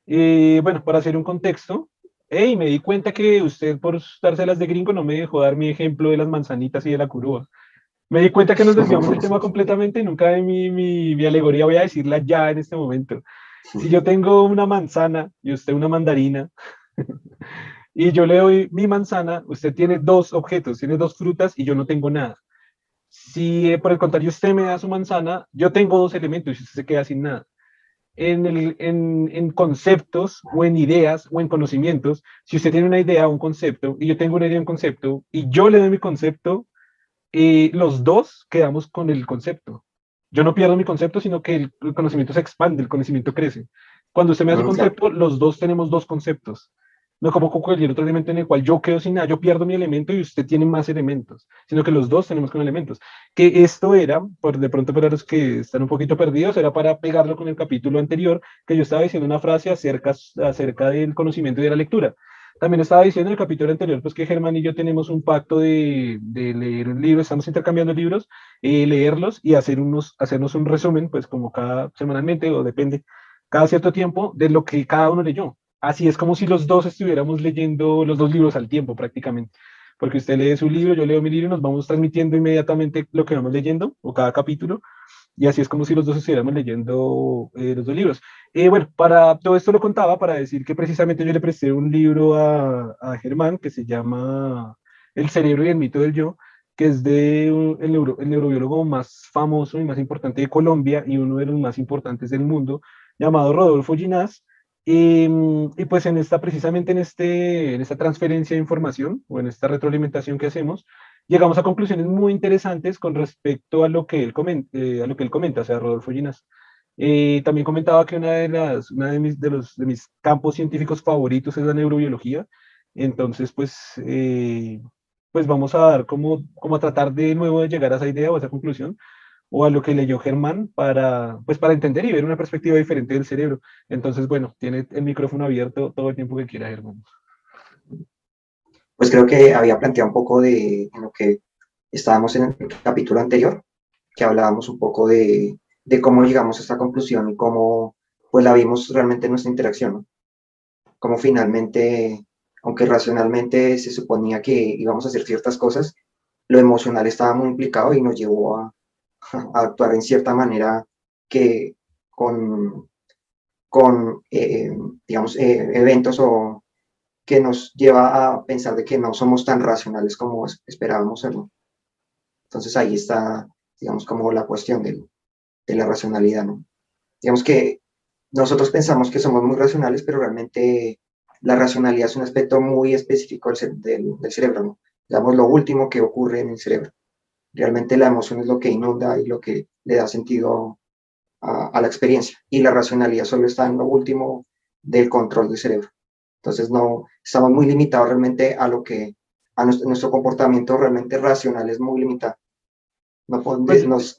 bueno, para hacer un contexto, hey, me di cuenta que usted por dárselas de gringo no me dejó dar mi ejemplo de las manzanitas y de la curúa. Me di cuenta que nos desviamos del tema completamente y nunca de mi alegoría voy a decirla ya en este momento. Si yo tengo una manzana y usted una mandarina, y yo le doy mi manzana, usted tiene dos objetos, tiene dos frutas y yo no tengo nada. Si por el contrario usted me da su manzana, yo tengo dos elementos y usted se queda sin nada. en conceptos o en ideas o en conocimientos, si usted tiene una idea o un concepto y yo tengo una idea o un concepto y yo le doy mi concepto, los dos quedamos con el concepto. Yo no pierdo mi concepto, sino que el conocimiento se expande, el conocimiento crece. Cuando usted me da su Claro. concepto, los dos tenemos dos conceptos. No como cualquier otro elemento en el cual yo quedo sin nada, yo pierdo mi elemento y usted tiene más elementos, sino que los dos tenemos con elementos. Que esto era, por de pronto para los que están un poquito perdidos, era para pegarlo con el capítulo anterior, que yo estaba diciendo una frase acerca del conocimiento y de la lectura. También estaba diciendo en el capítulo anterior, pues que Germán y yo tenemos un pacto de leer un libro, estamos intercambiando libros, leerlos y hacernos un resumen, pues como cada semanalmente o depende, cada cierto tiempo de lo que cada uno leyó. Así es como si los dos estuviéramos leyendo los dos libros al tiempo prácticamente, porque usted lee su libro, yo leo mi libro, nos vamos transmitiendo inmediatamente lo que vamos leyendo o cada capítulo y así es como si los dos estuviéramos leyendo los dos libros. Bueno, para todo esto lo contaba para decir que precisamente yo le presté un libro a Germán que se llama El cerebro y el mito del yo, que es el neurobiólogo más famoso y más importante de Colombia y uno de los más importantes del mundo, llamado Rodolfo Ginás. Y pues precisamente en esta transferencia de información o en esta retroalimentación que hacemos, llegamos a conclusiones muy interesantes con respecto a lo que él comenta, o sea, Rodolfo Ginás. También comentaba que una de mis campos científicos favoritos es la neurobiología. Entonces, pues vamos a dar como a tratar de nuevo de llegar a esa idea o a esa conclusión o a lo que leyó Germán pues para entender y ver una perspectiva diferente del cerebro. Entonces, bueno, tiene el micrófono abierto todo el tiempo que quiera, Germán. Pues creo que había planteado un poco de en lo que estábamos en el capítulo anterior, que hablábamos un poco de cómo llegamos a esta conclusión y cómo pues la vimos realmente en nuestra interacción, ¿no? Cómo finalmente, aunque racionalmente se suponía que íbamos a hacer ciertas cosas, lo emocional estaba muy implicado y nos llevó a actuar en cierta manera que con, con digamos, eventos o que nos lleva a pensar de que no somos tan racionales como esperábamos serlo. Entonces ahí está, digamos, como la cuestión de la racionalidad, ¿no? Digamos que nosotros pensamos que somos muy racionales, pero realmente la racionalidad es un aspecto muy específico del cerebro, ¿no? Digamos, lo último que ocurre en el cerebro. Realmente la emoción es lo que inunda y lo que le da sentido a la experiencia. Y la racionalidad solo está en lo último del control del cerebro. Entonces no, estamos muy limitados realmente a lo que, a nuestro comportamiento realmente racional es muy limitado. No Pues digamos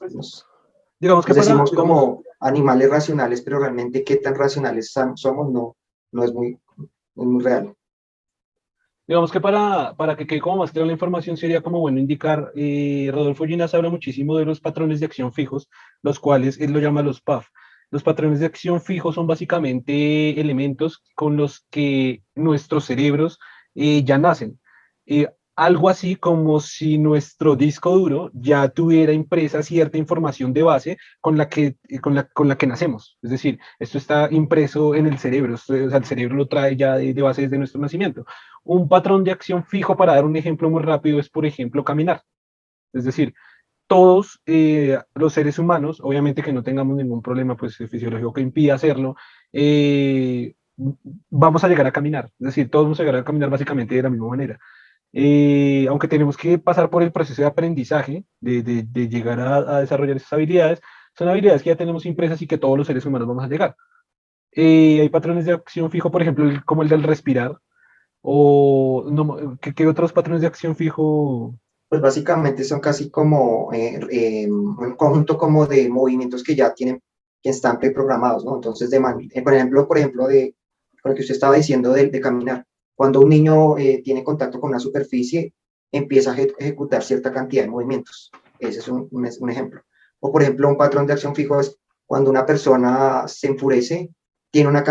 que nos para, decimos digamos, como animales racionales, pero realmente qué tan racionales somos no es muy real. Digamos que para que quede como más clara la información sería como bueno indicar, Rodolfo Ginás habla muchísimo de los patrones de acción fijos, los cuales él lo llama los PAF. Los patrones de acción fijos son básicamente elementos con los que nuestros cerebros ya nacen. Algo así como si nuestro disco duro ya tuviera impresa cierta información de base con la que nacemos. Es decir, esto está impreso en el cerebro, o sea, el cerebro lo trae ya de base desde nuestro nacimiento. Un patrón de acción fijo, para dar un ejemplo muy rápido, es, por ejemplo, caminar. Es decir, todos los seres humanos, obviamente que no tengamos ningún problema pues, fisiológico que impida hacerlo, vamos a llegar a caminar. Es decir, todos vamos a llegar a caminar básicamente de la misma manera. Aunque tenemos que pasar por el proceso de aprendizaje, de llegar a desarrollar esas habilidades, son habilidades que ya tenemos impresas y que todos los seres humanos vamos a llegar. Hay patrones de acción fijo, por ejemplo, como el del respirar, o no, ¿qué otros patrones de acción fijo? Pues básicamente son casi como un conjunto como de movimientos que ya tienen, que están preprogramados, ¿no? Entonces, por ejemplo, con lo que usted estaba diciendo de caminar, cuando un niño tiene contacto con una superficie, empieza a ejecutar cierta cantidad de movimientos. Ese es un ejemplo. O, por ejemplo, un patrón de acción fijo es cuando una persona se enfurece, tiene una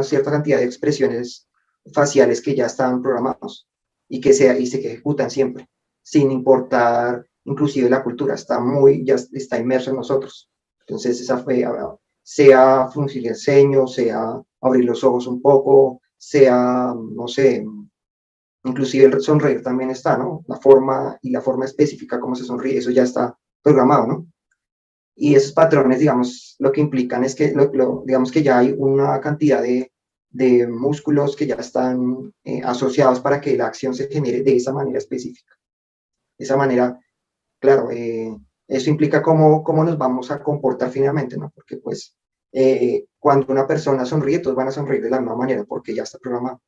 cierta cantidad de expresiones faciales que ya están programados y se ejecutan siempre sin importar inclusive la cultura, ya está inmerso en nosotros. Entonces, esa fue, sea fruncir el ceño, sea abrir los ojos un poco, sea, no sé, inclusive el sonreír también está, ¿no? La forma específica como se sonríe, eso ya está programado, ¿no? Y esos patrones, digamos, lo que implican es que, digamos que ya hay una cantidad de músculos que ya están asociados para que la acción se genere de esa manera específica. De esa manera, claro, eso implica cómo nos vamos a comportar finalmente, ¿no? Porque pues cuando una persona sonríe, todos van a sonreír de la misma manera porque ya está programado.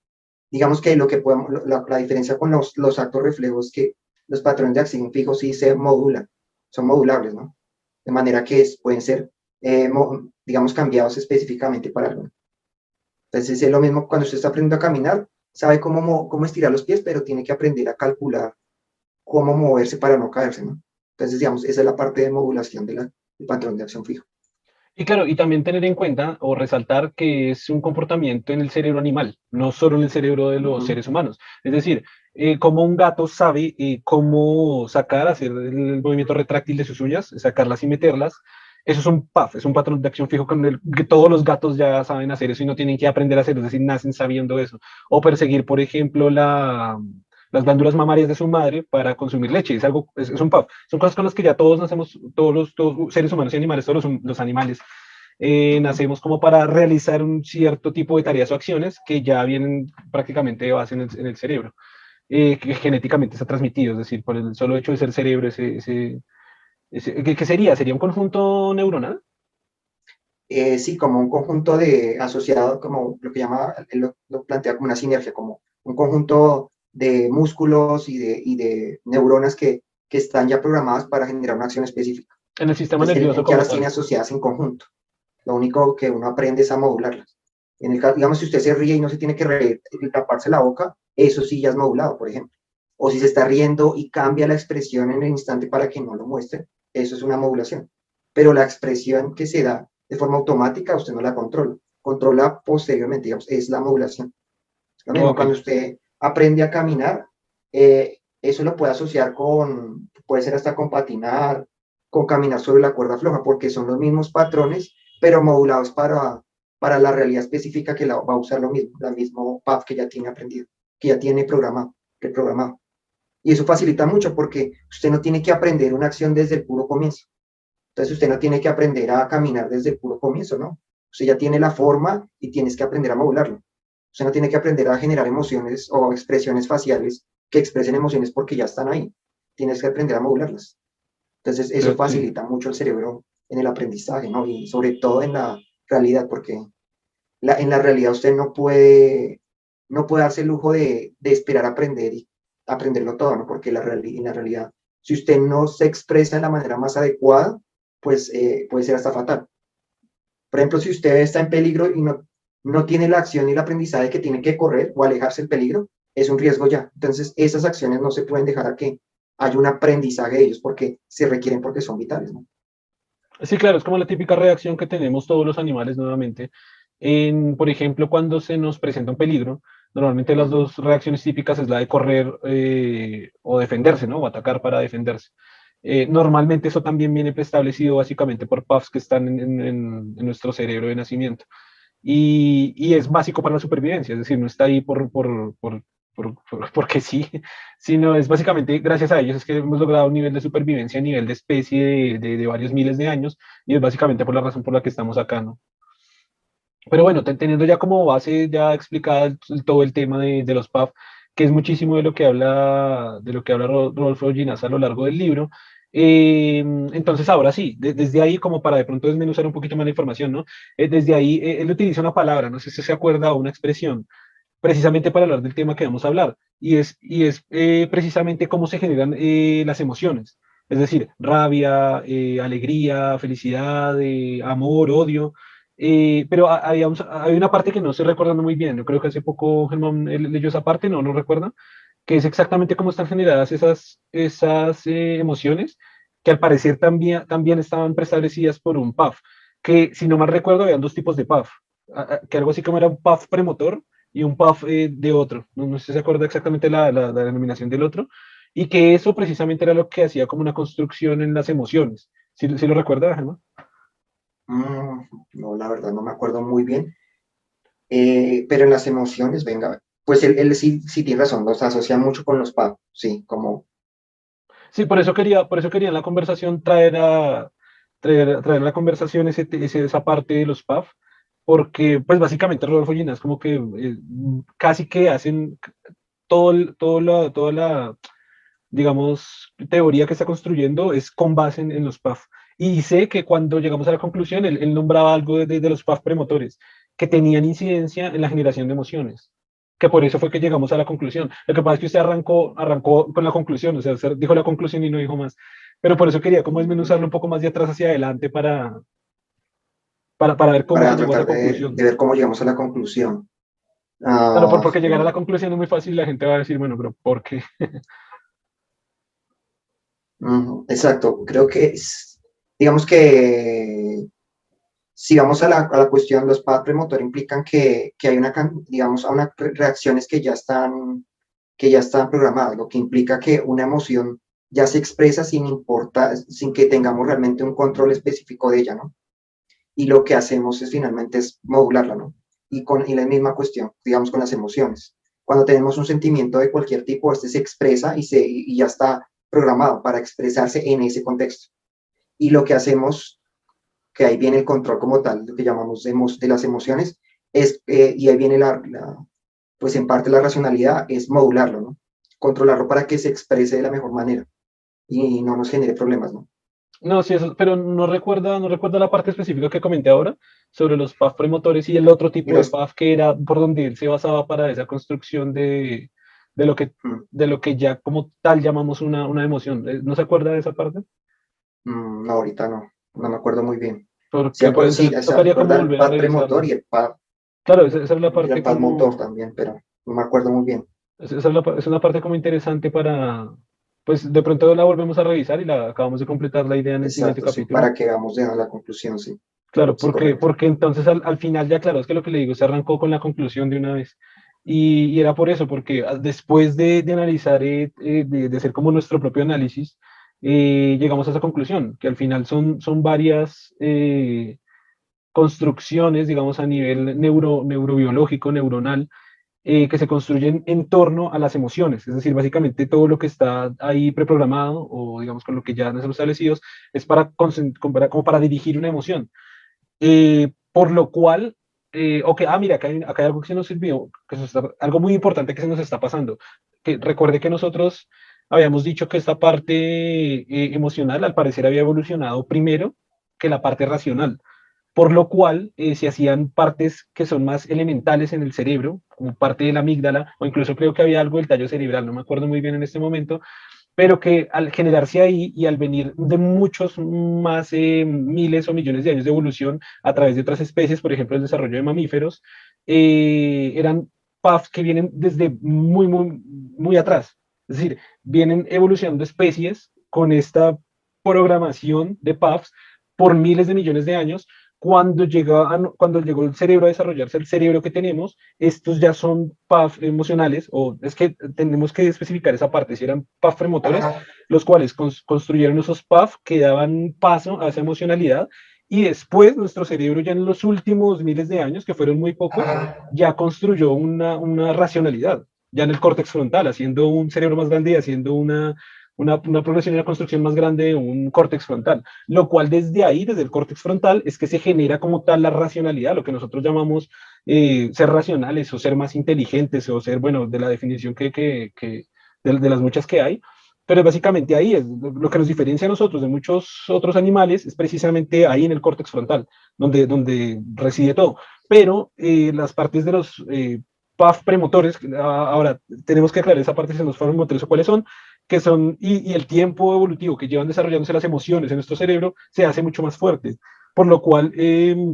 Digamos que lo que podemos, la diferencia con los actos reflejos es que los patrones de acción fijos sí se modulan, son modulables, ¿no? De manera que pueden ser, digamos, cambiados específicamente para algo. Entonces es lo mismo cuando usted está aprendiendo a caminar, sabe cómo estirar los pies, pero tiene que aprender a calcular cómo moverse para no caerse, ¿no? Entonces, digamos, esa es la parte de modulación del patrón de acción fijo. Y claro, y también tener en cuenta o resaltar que es un comportamiento en el cerebro animal, no solo en el cerebro de los Ujú. seres humanos. Es decir, como un gato sabe cómo sacar, hacer el movimiento retráctil de sus uñas, sacarlas y meterlas, eso es un PAF, es un patrón de acción fijo con el que todos los gatos ya saben hacer eso y no tienen que aprender a hacerlo, es decir, nacen sabiendo eso. O perseguir, por ejemplo, las glándulas mamarias de su madre para consumir leche, es algo, es un PAF. Son cosas con las que ya todos nacemos, todos seres humanos y animales, todos los animales nacemos como para realizar un cierto tipo de tareas o acciones que ya vienen prácticamente de base en el cerebro, que genéticamente está transmitido, es decir, por el solo hecho de ser cerebro, ¿qué sería? ¿Sería un conjunto neuronal? Sí, como un conjunto de asociado, como lo que llama, él lo plantea como una sinergia, como un conjunto de músculos y de neuronas que están ya programadas para generar una acción específica. En el sistema Entonces, nervioso él ya como las tiene tal. asociadas en conjunto. Lo único que uno aprende es a modularlas. En el caso, digamos, si usted se ríe y no se tiene que reír y taparse la boca, eso sí ya es modulado, por ejemplo. O si se está riendo y cambia la expresión en el instante para que no lo muestre, eso es una modulación. Pero la expresión que se da de forma automática, usted no la controla. Controla posteriormente, digamos, es la modulación. Lo mismo, Ok. cuando usted aprende a caminar, eso lo puede asociar puede ser hasta con patinar, con caminar sobre la cuerda floja, porque son los mismos patrones, pero modulados para la realidad específica que va a usar lo mismo, la mismo path que ya tiene aprendido, que ya tiene programado, preprogramado. Y eso facilita mucho porque usted no tiene que aprender una acción desde el puro comienzo. Entonces usted no tiene que aprender a caminar desde el puro comienzo, ¿no? Usted ya tiene la forma y tienes que aprender a modularlo. Usted no tiene que aprender a generar emociones o expresiones faciales que expresen emociones porque ya están ahí. Tienes que aprender a modularlas. Entonces eso Sí. facilita mucho el cerebro en el aprendizaje, ¿no? Y sobre todo en la realidad, porque en la realidad usted no puede darse el lujo de esperar a aprender y aprenderlo todo, ¿no? Porque en la realidad, si usted no se expresa de la manera más adecuada, pues puede ser hasta fatal. Por ejemplo, si usted está en peligro y no tiene la acción y el aprendizaje que tiene que correr o alejarse del peligro, es un riesgo ya. Entonces, esas acciones no se pueden dejar a que haya un aprendizaje de ellos porque se requieren porque son vitales, ¿no? Sí, claro, es como la típica reacción que tenemos todos los animales nuevamente. Por ejemplo, cuando se nos presenta un peligro, normalmente las Ujú. dos reacciones típicas es la de correr o defenderse, ¿no? O atacar para defenderse. Normalmente eso también viene preestablecido básicamente por PUFs que están en nuestro cerebro de nacimiento. Y es básico para la supervivencia, es decir, no está ahí porque sí, sino es básicamente gracias a ellos es que hemos logrado un nivel de supervivencia a nivel de especie de varios miles de años y es básicamente por la razón por la que estamos acá, ¿no? Pero bueno, teniendo ya como base ya explicada todo el tema de los PAF, que es muchísimo de lo que habla Rodolfo Ginás a lo largo del libro. Entonces, ahora sí, desde ahí, como para de pronto desmenuzar un poquito más la información, ¿no? Desde ahí, él utiliza una palabra, no sé si se acuerda, o una expresión, precisamente para hablar del tema que vamos a hablar, y es precisamente cómo se generan las emociones, es decir, rabia, alegría, felicidad, amor, odio, pero hay una parte que no estoy recordando muy bien, yo creo que hace poco Germán leyó esa parte, no recuerda, que es exactamente cómo están generadas esas emociones, que al parecer también estaban preestablecidas por un PAF, que si no mal recuerdo habían dos tipos de PAF, que algo así como era un PAF premotor y un puff de otro. No sé si se acuerda exactamente la denominación del otro. Y que eso precisamente era lo que hacía como una construcción en las emociones. ¿Sí lo recuerda, Germán? No, la verdad no me acuerdo muy bien. Pero en las emociones, venga, pues él sí tiene razón, los asocia mucho con los pagos, sí, como, Sí, por eso quería en la conversación traer a la conversación esa parte de los PAF, porque pues básicamente Rodolfo Ginás como que casi que hacen toda la, digamos, teoría que está construyendo es con base en los PAF. Y sé que cuando llegamos a la conclusión, él nombraba algo de los PAF premotores, que tenían incidencia en la generación de emociones, que por eso fue que llegamos a la conclusión. Lo que pasa es que usted arrancó con la conclusión, o sea, usted dijo la conclusión y no dijo más. Pero por eso quería como desmenuzarlo un poco más de atrás hacia adelante para ver cómo se para llegó a esa tratar conclusión. de ver cómo llegamos a la conclusión. Claro, Ah, porque llegar a la conclusión es muy fácil, la gente va a decir, bueno, pero ¿por qué? exacto, creo que digamos que si vamos a la cuestión, los paths premotor implican que hay digamos, a unas reacciones que ya están programadas, lo que implica que una emoción ya se expresa sin importar, sin que tengamos realmente un control específico de ella, ¿no? Y lo que hacemos es finalmente es modularla, ¿no? Y la misma cuestión, digamos, con las emociones. Cuando tenemos un sentimiento de cualquier tipo, este se expresa y ya está programado para expresarse en ese contexto. Y lo que hacemos, que ahí viene el control como tal, lo que llamamos de las emociones, y ahí viene pues en parte la racionalidad, es modularlo, ¿no? Controlarlo para que se exprese de la mejor manera y no nos genere problemas, ¿no? No, sí, eso, pero no recuerda la parte específica que comenté ahora sobre los PAF premotores y el otro Y tipo de los, PAF que era por donde él se basaba para esa construcción de lo que, mm, de lo que ya como tal llamamos una emoción. ¿No se acuerda de esa parte? no, ahorita no me acuerdo muy bien. Porque pues Sí, se tocaría como acuerda el volver a pad premotor revisarlo. y el pad, Claro, esa es la y el parte pad motor como, también, pero no me acuerdo muy bien. es una parte como interesante para, pues de pronto la volvemos a revisar y la acabamos de completar la idea en el siguiente Exacto, sí, capítulo. para que vamos a la conclusión, sí, Claro, sí, correcto. porque entonces al final ya claro, es que lo que le digo, se arrancó con la conclusión de una vez. Y era por eso, porque después de analizar, de hacer como nuestro propio análisis, llegamos a esa conclusión, que al final son varias construcciones, digamos, a nivel neurobiológico, neuronal, que se construyen en torno a las emociones. Es decir, básicamente todo lo que está ahí preprogramado o digamos con lo que ya nos hemos establecidos es como para dirigir una emoción. Por lo cual, ok, mira, acá hay algo que se nos sirvió, algo muy importante que se nos está pasando. Que recuerde que nosotros habíamos dicho que esta parte emocional al parecer había evolucionado primero que la parte racional, por lo cual se hacían partes que son más elementales en el cerebro, como parte de la amígdala, o incluso creo que había algo del tallo cerebral, no me acuerdo muy bien en este momento, pero que al generarse ahí y al venir de muchos más miles o millones de años de evolución a través de otras especies, por ejemplo, el desarrollo de mamíferos, eran puffs que vienen desde muy, muy, muy atrás. Es decir, vienen evolucionando especies con esta programación de puffs por miles de millones de años. Cuando llegó el cerebro a desarrollarse, el cerebro que tenemos, estos ya son PAF emocionales, o es que tenemos que especificar esa parte, si eran PAF premotores, Ajá, los cuales construyeron esos PAF que daban paso a esa emocionalidad, y después nuestro cerebro ya en los últimos miles de años, que fueron muy pocos, ya construyó una racionalidad, ya en el córtex frontal, haciendo un cerebro más grande y haciendo una progresión y una construcción más grande de un córtex frontal, lo cual desde ahí, desde el córtex frontal, es que se genera como tal la racionalidad, lo que nosotros llamamos ser racionales o ser más inteligentes o ser, bueno, de la definición de las muchas que hay, pero básicamente ahí es lo que nos diferencia a nosotros de muchos otros animales, es precisamente ahí en el córtex frontal, donde reside todo. Pero las partes de los PAF premotores, ahora tenemos que aclarar esa parte de los PAF premotores o cuáles son, que son, y el tiempo evolutivo que llevan desarrollándose las emociones en nuestro cerebro se hace mucho más fuerte. Por lo cual,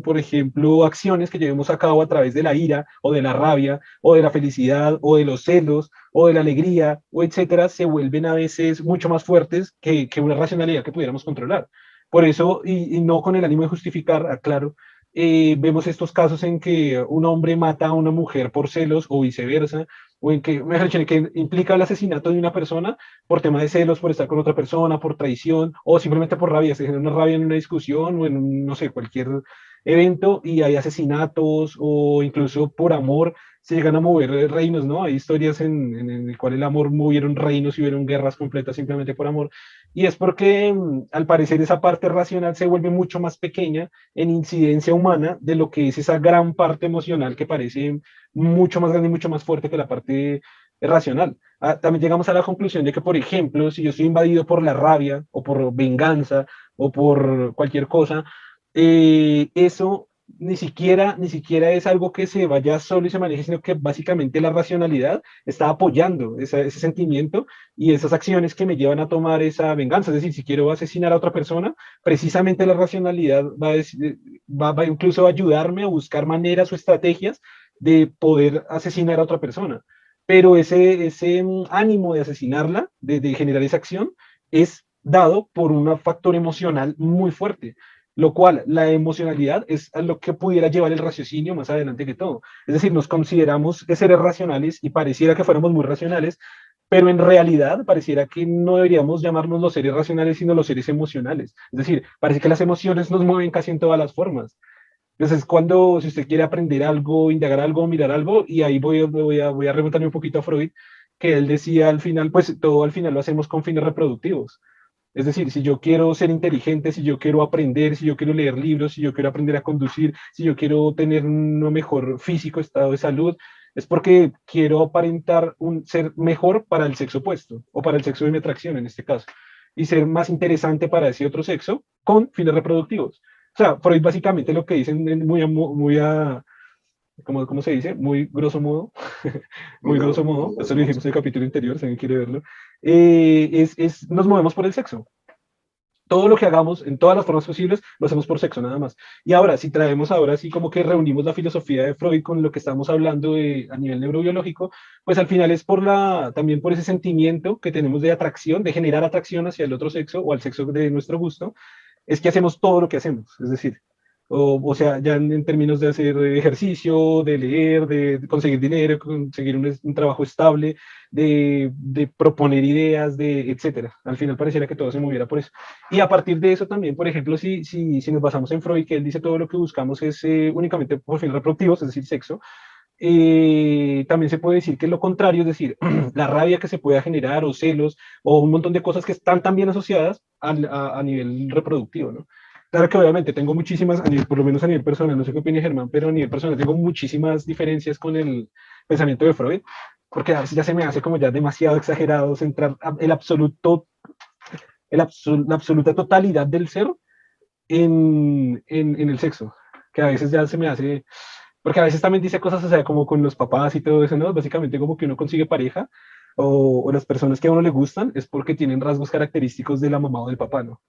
por ejemplo, acciones que llevemos a cabo a través de la ira o de la rabia o de la felicidad o de los celos o de la alegría o etcétera, se vuelven a veces mucho más fuertes que una racionalidad que pudiéramos controlar. Por eso, y no con el ánimo de justificar, aclaro, vemos estos casos en que un hombre mata a una mujer por celos o viceversa, o mejor dicho, en que implica el asesinato de una persona por tema de celos, por estar con otra persona, por traición, o simplemente por rabia, se genera una rabia en una discusión o en, no sé, cualquier evento y hay asesinatos o incluso por amor se llegan a mover reinos, ¿no? Hay historias en el cual el amor movieron reinos y hubieron guerras completas simplemente por amor. Y es porque al parecer esa parte racional se vuelve mucho más pequeña en incidencia humana de lo que es esa gran parte emocional que parece mucho más grande y mucho más fuerte que la parte racional. También llegamos a la conclusión de que, por ejemplo, si yo estoy invadido por la rabia o por venganza o por cualquier cosa, eso ni siquiera es algo que se vaya solo y se maneje, sino que básicamente la racionalidad está apoyando ese sentimiento y esas acciones que me llevan a tomar esa venganza. Es decir, si quiero asesinar a otra persona, precisamente la racionalidad va incluso a ayudarme a buscar maneras o estrategias de poder asesinar a otra persona. Pero ese ánimo de asesinarla, de generar esa acción, es dado por un factor emocional muy fuerte, lo cual la emocionalidad es a lo que pudiera llevar el raciocinio más adelante que todo. Es decir, nos consideramos seres racionales y pareciera que fuéramos muy racionales, pero en realidad pareciera que no deberíamos llamarnos los seres racionales, sino los seres emocionales. Es decir, parece que las emociones nos mueven casi en todas las formas. Entonces, cuando, si usted quiere aprender algo, indagar algo, mirar algo, y ahí voy a remontarme un poquito a Freud, que él decía al final, pues todo al final lo hacemos con fines reproductivos. Es decir, si yo quiero ser inteligente, si yo quiero aprender, si yo quiero leer libros, si yo quiero aprender a conducir, si yo quiero tener un mejor físico, estado de salud, es porque quiero aparentar un ser mejor para el sexo opuesto o para el sexo de mi atracción en este caso y ser más interesante para ese otro sexo con fines reproductivos. O sea, Freud básicamente lo que dicen ¿cómo se dice? Muy grosso modo, muy grosso modo, Los esto lo dijimos en el capítulo anterior, si alguien quiere verlo, nos movemos por el sexo. Todo lo que hagamos en todas las formas posibles lo hacemos por sexo nada más. Y ahora, si traemos ahora sí como que reunimos la filosofía de Freud con lo que estamos hablando a nivel neurobiológico, pues al final es también por ese sentimiento que tenemos de atracción, de generar atracción hacia el otro sexo o al sexo de nuestro gusto, es que hacemos todo lo que hacemos. Es decir, o sea, ya en términos de hacer ejercicio, de leer, de conseguir dinero, conseguir un trabajo estable, de proponer ideas, etcétera. Al final pareciera que todo se moviera por eso. Y a partir de eso también, por ejemplo, si nos basamos en Freud, que él dice todo lo que buscamos es únicamente por fines reproductivos, es decir, sexo, también se puede decir que es lo contrario, es decir, la rabia que se pueda generar o celos o un montón de cosas que están también asociadas a nivel reproductivo, ¿no? Claro que obviamente tengo muchísimas, por lo menos a nivel personal, no sé qué opina Germán, pero a nivel personal tengo muchísimas diferencias con el pensamiento de Freud, porque a veces ya se me hace como ya demasiado exagerado centrar la absoluta totalidad del ser en el sexo, que a veces ya se me hace, porque a veces también dice cosas, o sea, como con los papás y todo eso, ¿no? Básicamente como que uno consigue pareja o las personas que a uno le gustan es porque tienen rasgos característicos de la mamá o del papá, ¿no?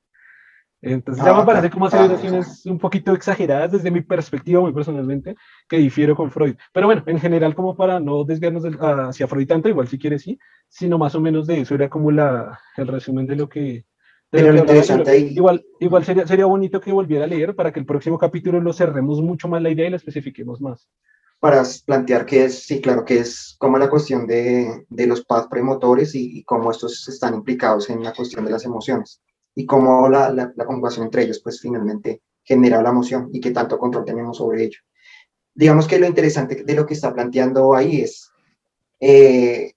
Entonces ya me Ah, parece claro. como Ah, eso. aceleraciones un poquito exageradas desde mi perspectiva, muy personalmente, que difiero con Freud. Pero bueno, en general, como para no desviarnos hacia Freud tanto, igual si quieres sí, sino más o menos de eso era como el resumen de lo Pero que lo hablaba el interesante libro. ahí, Igual sería bonito que volviera a leer para que el próximo capítulo lo cerremos mucho más la idea y la especifiquemos más. para plantear que es, sí, claro, que es como la cuestión de los paths premotores y cómo estos están implicados en la cuestión de las emociones y cómo la conjugación entre ellos, pues finalmente genera la emoción y qué tanto control tenemos sobre ello. Digamos que lo interesante de lo que está planteando ahí es, eh,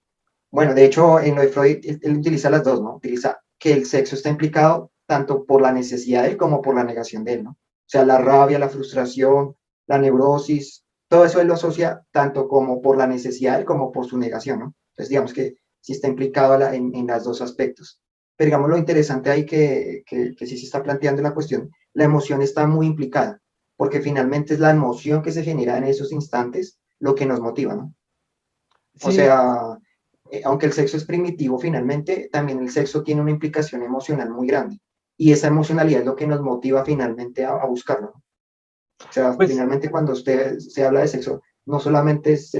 bueno, de hecho, en lo de Freud, él utiliza las dos, ¿no? Utiliza que el sexo está implicado tanto por la necesidad de él como por la negación de él, ¿no? O sea, la rabia, la frustración, la neurosis, todo eso él lo asocia tanto como por la necesidad de él como por su negación, ¿no? Entonces, digamos que sí está implicado en las dos aspectos. Pero digamos lo interesante ahí que sí se está planteando la cuestión, la emoción está muy implicada, porque finalmente es la emoción que se genera en esos instantes lo que nos motiva, ¿no? O Sí, sea, aunque el sexo es primitivo, finalmente también el sexo tiene una implicación emocional muy grande. Y esa emocionalidad es lo que nos motiva finalmente a buscarlo, ¿no? O sea, pues finalmente cuando usted se habla de sexo, no solamente es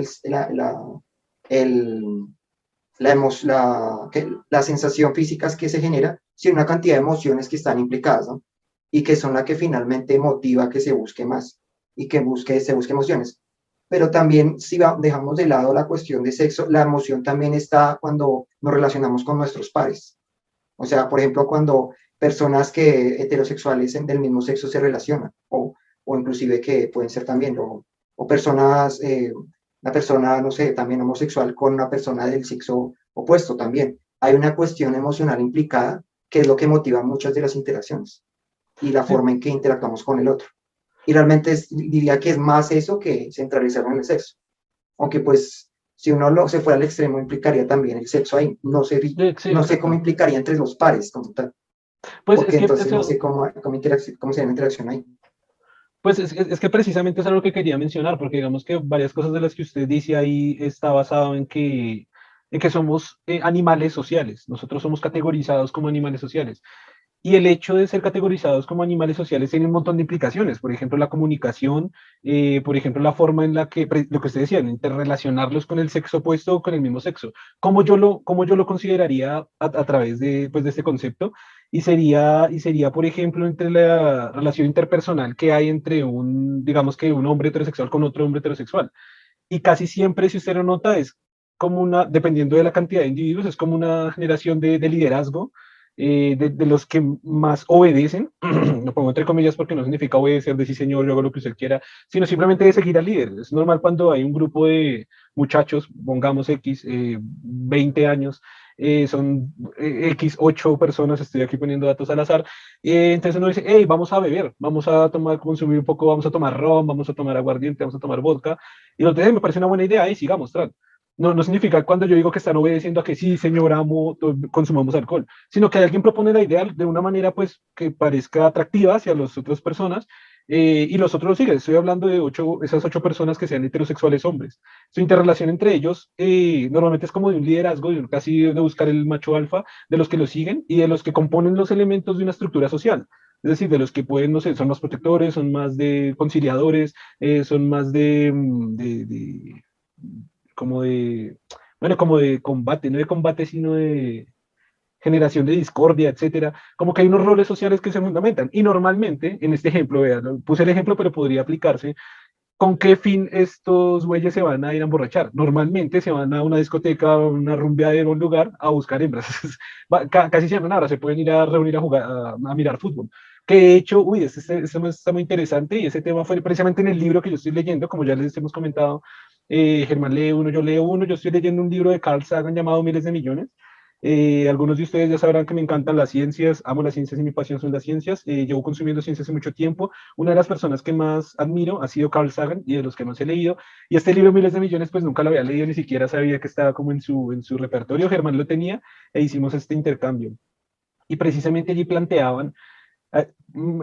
el, la sensación física que se genera, sino una cantidad de emociones que están implicadas, ¿no? Y que son las que finalmente motiva que se busque más y que se busque emociones. Pero también si dejamos de lado la cuestión de sexo, la emoción también está cuando nos relacionamos con nuestros pares. O sea, por ejemplo, cuando personas que heterosexuales del mismo sexo se relacionan o o inclusive que pueden ser también, o personas, una persona, no sé, también homosexual con una persona del sexo opuesto también. Hay una cuestión emocional implicada que es lo que motiva muchas de las interacciones y la Sí, forma en que interactuamos con el otro. Y realmente diría que es más eso que centralizarlo en el sexo. Aunque pues si uno se fuera al extremo implicaría también el sexo ahí. No sé, sí, no sé cómo exacto. implicaría entre los pares como tal, Pues porque es que entonces no sé eso, cómo sería la interacción ahí. pues es que precisamente es algo que quería mencionar, porque digamos que varias cosas de las que usted dice ahí está basado en que somos animales sociales. Nosotros somos categorizados como animales sociales. Y el hecho de ser categorizados como animales sociales tiene un montón de implicaciones. Por ejemplo, la comunicación, por ejemplo, la forma en la que, lo que usted decía, interrelacionarlos con el sexo opuesto o con el mismo sexo. Cómo yo lo consideraría a través de, pues, de este concepto? Y sería, por ejemplo, entre la relación interpersonal que hay entre digamos que un hombre heterosexual con otro hombre heterosexual. Y casi siempre, si usted lo nota, es como una, dependiendo de la cantidad de individuos, es como una generación de liderazgo, de los que más obedecen, lo pongo entre comillas porque no significa obedecer, decir señor, yo hago lo que usted quiera, sino simplemente de seguir al líder. Es normal cuando hay un grupo de muchachos, pongamos X, 20 años, son X, 8 personas, estoy aquí poniendo datos al azar, entonces uno dice, hey, vamos a beber, vamos a tomar, consumir un poco, vamos a tomar ron, vamos a tomar aguardiente, vamos a tomar vodka, y los de me parece una buena idea y sigamos, tran. No, no significa cuando yo digo que están obedeciendo a que sí, señor, amo, consumamos alcohol, sino que alguien propone la idea de una manera pues que parezca atractiva hacia las otras personas y los otros lo siguen. Estoy hablando de esas 8 personas que sean heterosexuales hombres. Su interrelación entre ellos normalmente es como de un liderazgo, casi de buscar el macho alfa, de los que lo siguen y de los que componen los elementos de una estructura social. Es decir, de los que pueden, no sé, son más protectores, son más de conciliadores, son más como de, bueno, como de combate, no de combate, sino de generación de discordia, etcétera. Como que hay unos roles sociales que se fundamentan. Y normalmente, en este ejemplo, vean, puse el ejemplo, pero podría aplicarse. ¿Con qué fin estos güeyes se van a ir a emborrachar? Normalmente se van a una discoteca, a una rumbeadera, un lugar a buscar hembras. Casi siempre nada, se pueden ir a reunir a jugar, a mirar fútbol. Que de hecho, uy, este tema está muy interesante y ese tema fue precisamente en el libro que yo estoy leyendo, como ya les hemos comentado, Germán lee uno, yo leo uno, yo estoy leyendo un libro de Carl Sagan llamado Miles de Millones. Algunos de ustedes ya sabrán que me encantan las ciencias, amo las ciencias y mi pasión son las ciencias. Llevo consumiendo ciencias hace mucho tiempo. Una de las personas que más admiro ha sido Carl Sagan y de los que más he leído. Y este libro, Miles de Millones, pues nunca lo había leído, ni siquiera sabía que estaba como en su repertorio. Germán lo tenía e hicimos este intercambio. Y precisamente allí planteaban,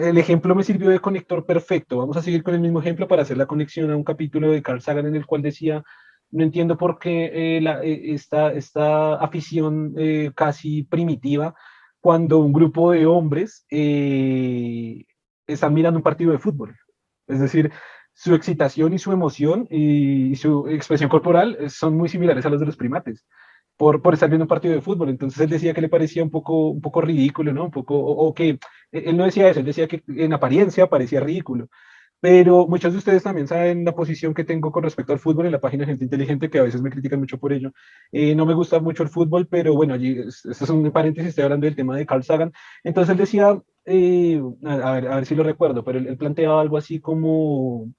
el ejemplo me sirvió de conector perfecto. Vamos a seguir con el mismo ejemplo para hacer la conexión a un capítulo de Carl Sagan en el cual decía, no entiendo por qué esta afición casi primitiva cuando un grupo de hombres están mirando un partido de fútbol. Es decir, su excitación y su emoción y su expresión corporal son muy similares a los de los primates por estar viendo un partido de fútbol. Entonces él decía que le parecía un poco ridículo, ¿no? Un poco, o que él no decía eso, él decía que en apariencia parecía ridículo. Pero muchos de ustedes también saben la posición que tengo con respecto al fútbol en la página Gente Inteligente, que a veces me critican mucho por ello. No me gusta mucho el fútbol, pero bueno, allí, esto es un paréntesis, estoy hablando del tema de Carl Sagan. Entonces él decía, a ver si lo recuerdo, pero él planteaba algo así como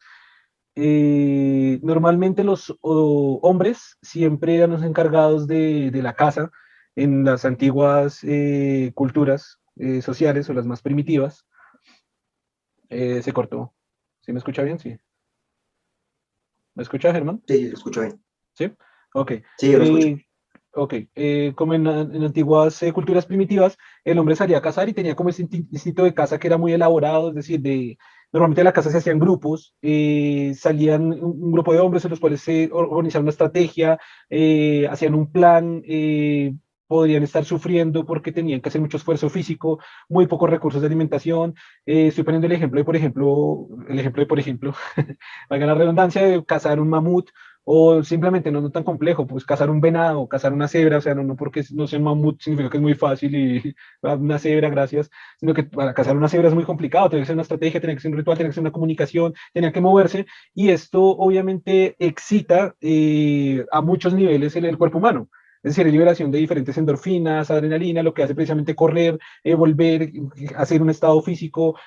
normalmente los hombres siempre eran los encargados de la casa en las antiguas culturas sociales o las más primitivas. Se cortó. ¿Sí me escucha bien? Sí. ¿Me escucha, Germán? Sí, lo escucho bien. Sí. Ok. Sí, yo lo escucho. Eh, ok. Como en antiguas culturas primitivas, el hombre salía a cazar y tenía como ese instinto de caza que era muy elaborado, es decir, normalmente la caza se hacían grupos, salían un grupo de hombres en los cuales se organizaban una estrategia, hacían un plan, podrían estar sufriendo porque tenían que hacer mucho esfuerzo físico, muy pocos recursos de alimentación. Estoy poniendo el ejemplo de, por ejemplo, valga la redundancia, de cazar un mamut o simplemente no, no tan complejo, pues cazar un venado, cazar una cebra, o sea, no, no porque no sea un mamut significa que es muy fácil y una cebra, gracias, sino que para cazar una cebra es muy complicado, tiene que ser una estrategia, tiene que ser un ritual, tiene que ser una comunicación, tiene que moverse y esto obviamente excita a muchos niveles el cuerpo humano. Es decir, hay liberación de diferentes endorfinas, adrenalina, lo que hace precisamente correr, volver, hacer un estado físico,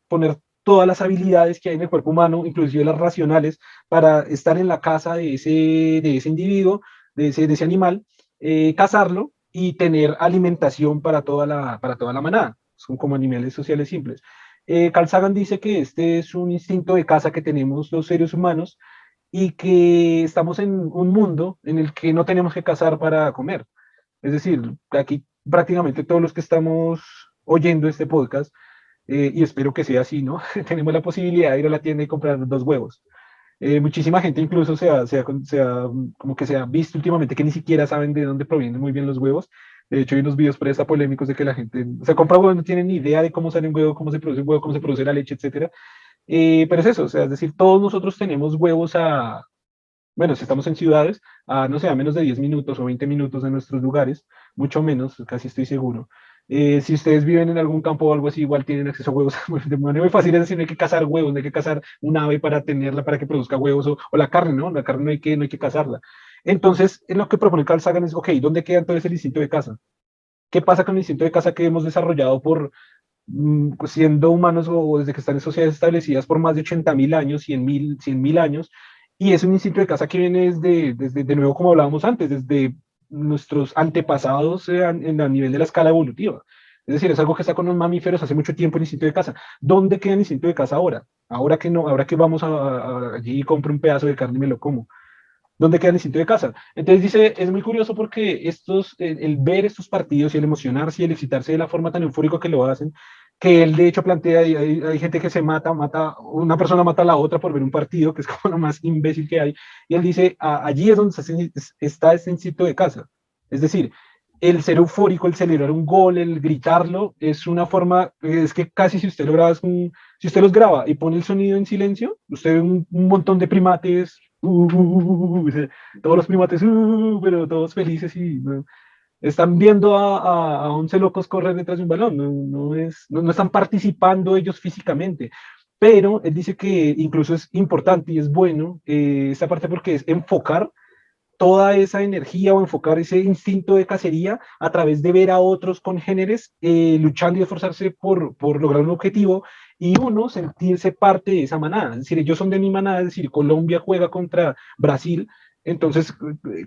poner todas las habilidades que hay en el cuerpo humano, inclusive las racionales, para estar en la casa de ese individuo, de ese animal, cazarlo y tener alimentación para toda la manada. Son como animales sociales simples. Carl Sagan dice que este es un instinto de caza que tenemos los seres humanos y que estamos en un mundo en el que no tenemos que cazar para comer. Es decir, aquí prácticamente todos los que estamos oyendo este podcast, y espero que sea así, ¿no? Tenemos la posibilidad de ir a la tienda y comprar 2 huevos. Muchísima gente incluso como que se ha visto últimamente que ni siquiera saben de dónde provienen muy bien los huevos. De hecho, hay unos videos presa polémicos de que la gente, o sea, compra huevos, no tienen ni idea de cómo sale un huevo, cómo se produce un huevo, cómo se produce la leche, etcétera. Pero es eso, o sea, es decir, todos nosotros tenemos huevos bueno, si estamos en ciudades, no sé, a menos de 10 minutos o 20 minutos de nuestros lugares, mucho menos, casi estoy seguro. Si ustedes viven en algún campo o algo así, igual tienen acceso a huevos de manera muy fácil, es decir, no hay que cazar huevos, no hay que cazar un ave para tenerla, para que produzca huevos, o la carne, ¿no? La carne no hay que cazarla. Entonces, en lo que propone Carl Sagan es, ok, ¿dónde queda entonces el instinto de caza? ¿Qué pasa con el instinto de caza que hemos desarrollado por siendo humanos o desde que están en sociedades establecidas por más de 80.000 años, 100.000 años, y es un instinto de caza que viene desde, de nuevo, como hablábamos antes, desde nuestros antepasados a nivel de la escala evolutiva. Es decir, es algo que está con los mamíferos hace mucho tiempo, el instinto de caza. ¿Dónde queda el instinto de caza ahora? Ahora que no, ahora que vamos allí y compro un pedazo de carne y me lo como. ¿Dónde queda el instinto de caza? Entonces dice, es muy curioso porque el ver estos partidos y el emocionarse y el excitarse de la forma tan eufórica que lo hacen, que él de hecho plantea, hay gente que se una persona mata a la otra por ver un partido, que es como lo más imbécil que hay, y él dice, allí es donde está ese instinto de caza. Es decir, el ser eufórico, el celebrar un gol, el gritarlo, es una forma, es que casi si usted lo graba, si usted los graba y pone el sonido en silencio, usted ve un montón de primates, todos los primates, pero todos felices y están viendo a 11 locos correr detrás de un balón, no están participando ellos físicamente. Pero él dice que incluso es importante y es bueno esta parte porque es enfocar toda esa energía o enfocar ese instinto de cacería a través de ver a otros congéneres luchando y esforzarse por lograr un objetivo y uno sentirse parte de esa manada. Es decir, ellos son de mi manada, es decir, Colombia juega contra Brasil, entonces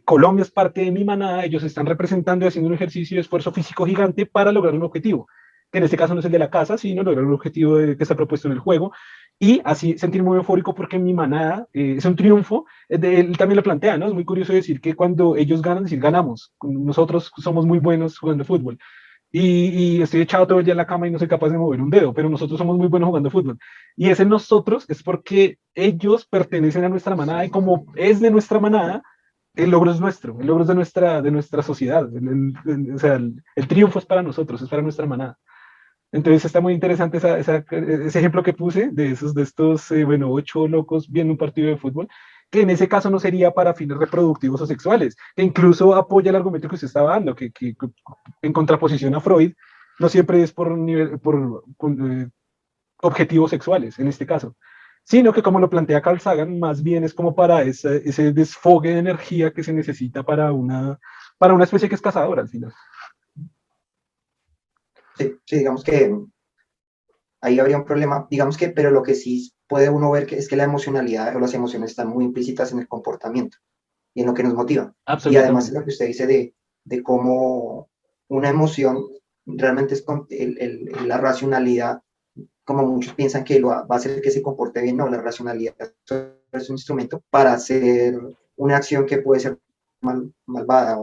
Colombia es parte de mi manada, ellos están representando y haciendo un ejercicio de esfuerzo físico gigante para lograr un objetivo, que en este caso no es el de la casa, sino lograr un objetivo que está propuesto en el juego, y así sentirme muy eufórico porque mi manada es un triunfo. Él también lo plantea, ¿no? Es muy curioso decir que cuando ellos ganan, decir ganamos. Nosotros somos muy buenos jugando fútbol. Y estoy echado todo el día en la cama y no soy capaz de mover un dedo, pero nosotros somos muy buenos jugando fútbol. Y ese nosotros es porque ellos pertenecen a nuestra manada y como es de nuestra manada, el logro es nuestro, el logro es de nuestra sociedad. O sea, el triunfo es para nosotros, es para nuestra manada. Entonces está muy interesante ese ejemplo que puse de estos, bueno, 8 locos viendo un partido de fútbol, que en ese caso no sería para fines reproductivos o sexuales, que incluso apoya el argumento que usted estaba dando, que en contraposición a Freud, no siempre es por objetivos sexuales, en este caso, sino que como lo plantea Carl Sagan, más bien es como para ese desfogue de energía que se necesita para una especie que es cazadora al final. Sí, sí, digamos que ahí habría un problema, digamos que, pero lo que sí puede uno ver que es que la emocionalidad o las emociones están muy implícitas en el comportamiento y en lo que nos motiva. Y además Absolutamente. lo que usted dice de cómo una emoción realmente es la racionalidad, como muchos piensan que va a hacer que se comporte bien, no, la racionalidad es un instrumento para hacer una acción que puede ser malvada.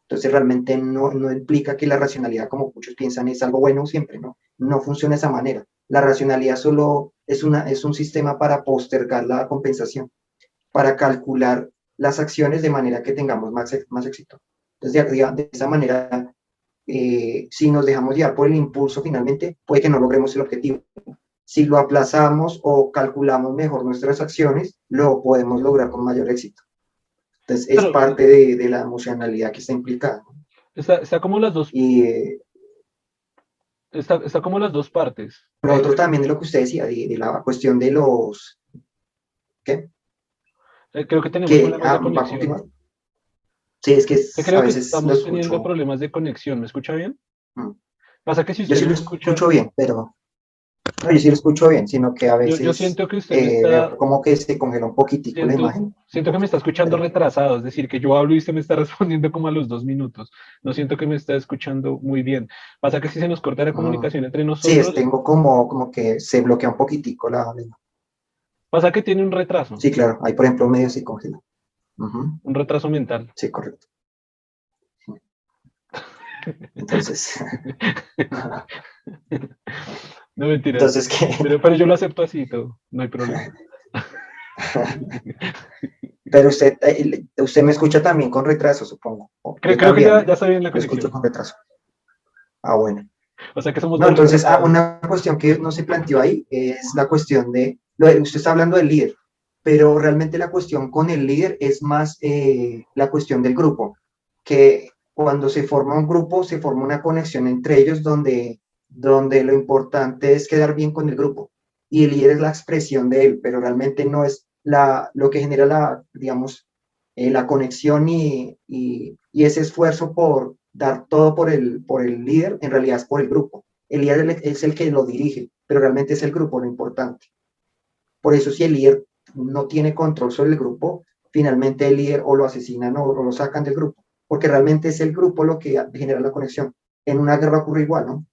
Entonces realmente no implica que la racionalidad, como muchos piensan, es algo bueno siempre, ¿no? No funciona de esa manera. La racionalidad solo es un sistema para postergar la compensación, para calcular las acciones de manera que tengamos más éxito. Entonces, de esa manera, si nos dejamos llevar por el impulso, finalmente puede que no logremos el objetivo. Si lo aplazamos o calculamos mejor nuestras acciones, lo podemos lograr con mayor éxito. Entonces, es Pero parte de la emocionalidad que está implicada. está como las dos, Y está como las dos partes. lo otro también de lo que usted decía, de la cuestión de los... ¿Qué? Creo que tenemos Que problemas de va a continuar. conexión. Sí, es que a Creo que veces lo estamos teniendo escucho. problemas de conexión. ¿Me escucha bien? mm, Pasa que si Yo usted sí me lo escucha, escucho bien, pero... No, yo sí lo escucho bien, sino que a Yo veces siento que usted me veo está, como que se congela un poquitico la imagen, siento que me está escuchando pero retrasado, es decir, que yo hablo y usted me está respondiendo como a los 2 minutos. No siento que me está escuchando muy bien. Pasa que si se nos corta la mm, comunicación entre sí, nosotros, tengo como que se bloquea un poquitico la. pasa que tiene un retraso, Sí, claro, hay por ejemplo medio se congela. Ujú, un retraso mental. sí, correcto. Entonces, No mentiras, entonces, ¿qué? pero yo lo acepto así y todo, no hay problema. Pero usted me escucha también con retraso, supongo. Creo, Yo creo que ya, también ya está bien la lo escucho conexión. con retraso. Ah, bueno. O sea que somos No, dos entonces, retrasados. una cuestión que no se planteó ahí es la cuestión usted está hablando del líder, pero realmente la cuestión con el líder es más la cuestión del grupo, que cuando se forma un grupo, se forma una conexión entre ellos donde lo importante es quedar bien con el grupo y el líder es la expresión de él, pero realmente no es lo que genera digamos, la conexión y ese esfuerzo por dar todo por el líder, en realidad es por el grupo. El líder es el que lo dirige, pero realmente es el grupo lo importante. Por eso si el líder no tiene control sobre el grupo, finalmente el líder o lo asesinan o lo sacan del grupo, porque realmente es el grupo lo que genera la conexión. En una guerra ocurre igual, ¿no?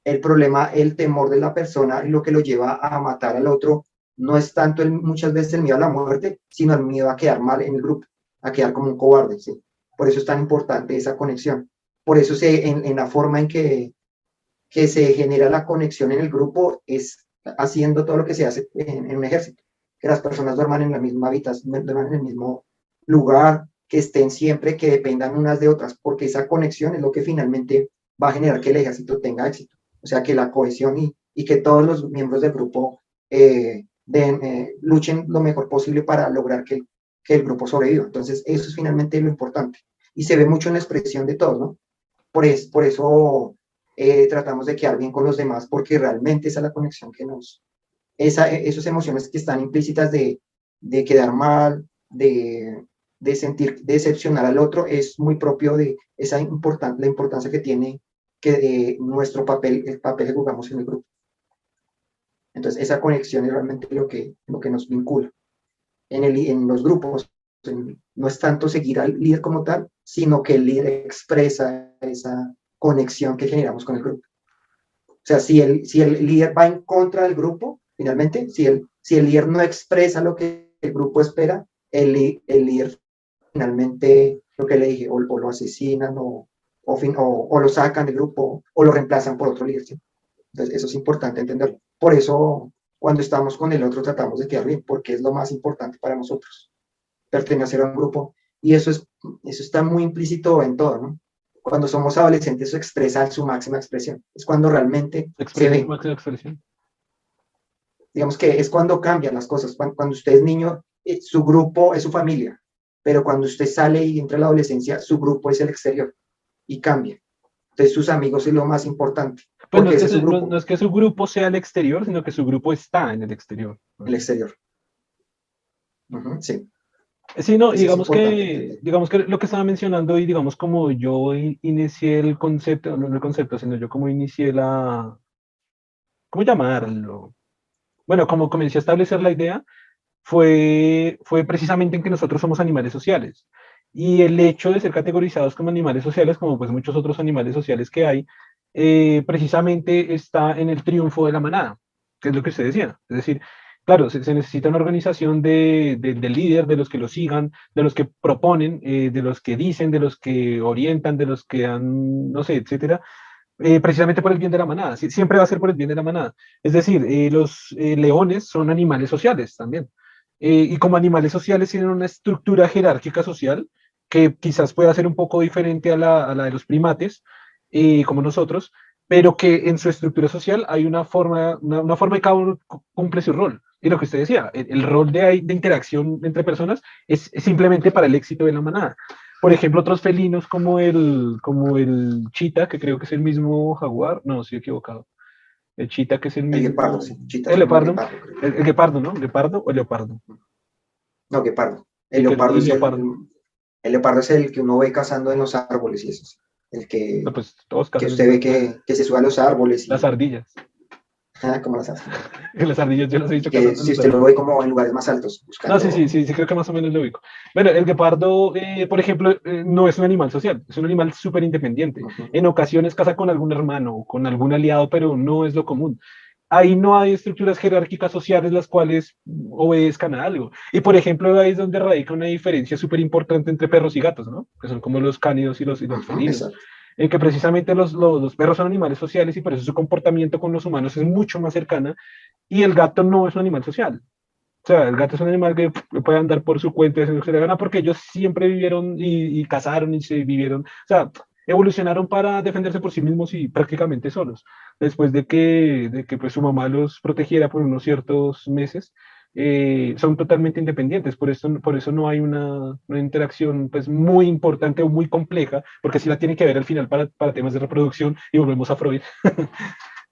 El problema, el temor de la persona y lo que lo lleva a matar al otro no es tanto muchas veces el miedo a la muerte, sino el miedo a quedar mal en el grupo, a quedar como un cobarde, ¿sí? Por eso es tan importante esa conexión. Por eso en la forma en que se genera la conexión en el grupo es haciendo todo lo que se hace en un ejército, que las personas duerman en la misma habitación, duerman en el mismo lugar, que estén siempre, que dependan unas de otras, porque esa conexión es lo que finalmente va a generar que el ejército tenga éxito. O sea, que la cohesión y que todos los miembros del grupo luchen lo mejor posible para lograr que el grupo sobreviva. Entonces, eso es finalmente lo importante. Y se ve mucho en la expresión de todos, ¿no? Por eso tratamos de quedar bien con los demás, porque realmente esa es la conexión esas emociones que están implícitas de quedar mal, de sentir, de decepcionar al otro, es muy propio de la importancia que tiene nuestro papel, el papel que jugamos en el grupo. Entonces, esa conexión es realmente lo que nos vincula. En los grupos, no es tanto seguir al líder como tal, sino que el líder expresa esa conexión que generamos con el grupo. O sea, si el líder va en contra del grupo, finalmente, si el líder no expresa lo que el grupo espera, el líder finalmente, lo que le dije, o lo asesinan o lo sacan del grupo o lo reemplazan por otro líder. ¿Sí? Entonces, eso es importante entenderlo. Por eso, cuando estamos con el otro, tratamos de quedar bien, porque es lo más importante para nosotros, pertenecer a un grupo. Y eso está muy implícito en todo, ¿no? Cuando somos adolescentes, eso expresa su máxima expresión. Es cuando realmente se Expresa su ve. máxima expresión. Digamos que es cuando cambian las cosas. Cuando usted es niño, su grupo es su familia. Pero cuando usted sale y entra a la adolescencia, su grupo es el exterior y cambia. Entonces, sus amigos es lo más importante, Pues no porque es que, ese es su no grupo, es que su grupo sea el exterior, sino que su grupo está en el exterior. el exterior. Sí, Sí, no, eso es importante entender. digamos que lo que estaba mencionando y digamos como yo inicié el concepto, no el concepto, sino yo como inicié ¿cómo llamarlo? Bueno, como comencé a establecer la idea, fue precisamente en que nosotros somos animales sociales. Y el hecho de ser categorizados como animales sociales, como pues muchos otros animales sociales que hay, precisamente está en el triunfo de la manada, que es lo que usted decía. Es decir, claro, se necesita una organización del líder, de los que lo sigan, de los que proponen, de los que dicen, de los que orientan, de los que dan, no sé, etcétera, precisamente por el bien de la manada. Siempre va a ser por el bien de la manada. Es decir, los leones son animales sociales también. Y como animales sociales tienen una estructura jerárquica social que quizás pueda ser un poco diferente a la de los primates, como nosotros, pero que en su estructura social hay una forma de cada uno cumple su rol. Y lo que usted decía, el rol de interacción entre personas es simplemente para el éxito de la manada. Por ejemplo, otros felinos como el chita, que creo que es el mismo jaguar, no, estoy equivocado. El chita, que es el El guepardo, mismo. sí, chita El es como el leopardo. guepardo, creo. El guepardo, ¿no? ¿Guepardo o leopardo? No, guepardo. El Sí, que leopardo el es leopardo. el leopardo es el que uno ve cazando en los árboles y eso. Sí. El No, que, pues todos que cazan en usted los ve árboles. que se sube a los árboles Las y ardillas. Como las ardillas. Las ardillas yo las he visto Que cazando a si los usted lo perros. ve como en lugares más altos, No, sí, sí, buscando. sí, sí, creo que más o menos lo ubico. Bueno, el guepardo, por ejemplo, no es un animal social, es un animal súper independiente. Ujú. En ocasiones caza con algún hermano o con algún aliado, pero no es lo común. Ahí no hay estructuras jerárquicas sociales las cuales obedezcan a algo. Y por ejemplo, ahí es donde radica una diferencia súper importante entre perros y gatos, ¿no? Que son como los cánidos y los Ujú, felinos. exacto. En que precisamente los perros son animales sociales y por eso su comportamiento con los humanos es mucho más cercana y el gato no es un animal social. O sea, el gato es un animal que puede andar por su cuenta y hacer lo que se le gana porque ellos siempre vivieron y cazaron y se vivieron, o sea, evolucionaron para defenderse por sí mismos y prácticamente solos. Después de que pues, su mamá los protegiera por unos ciertos meses, son totalmente independientes. Por eso no hay una interacción pues, muy importante o muy compleja, porque sí la tiene que ver al final para temas de reproducción y volvemos a Freud.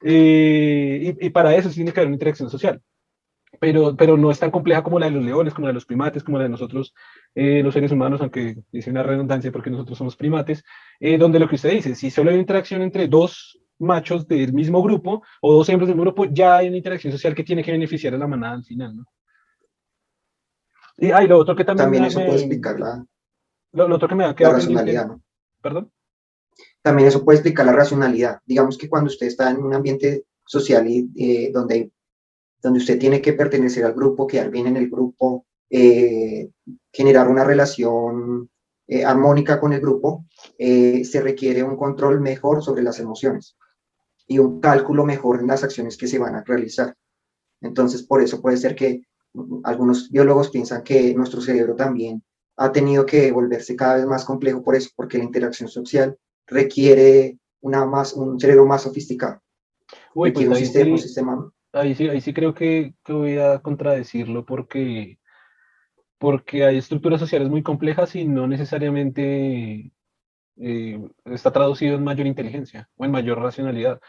Y para eso sí tiene que haber una interacción social, pero no es tan compleja como la de los leones, como la de los primates, como la de nosotros, los seres humanos, aunque dice una redundancia porque nosotros somos primates, donde lo que usted dice, si solo hay interacción entre dos machos del mismo grupo o dos hembras del mismo grupo, ya hay una interacción social que tiene que beneficiar a la manada al final, ¿no? Y lo otro que también También eso puede explicar lo otro que me ha la quedado pendiente, racionalidad, ¿no? perdón. También eso puede explicar la racionalidad. Digamos que cuando usted está en un ambiente social y donde usted tiene que pertenecer al grupo, quedar bien en el grupo, generar una relación armónica con el grupo, se requiere un control mejor sobre las emociones y un cálculo mejor en las acciones que se van a realizar. Entonces, por eso puede ser que algunos biólogos piensan que nuestro cerebro también ha tenido que volverse cada vez más complejo por eso, porque la interacción social requiere un cerebro más sofisticado, Uy, pues requiere un sistema. ahí sí creo que voy a contradecirlo porque hay estructuras sociales muy complejas y no necesariamente está traducido en mayor inteligencia o en mayor racionalidad.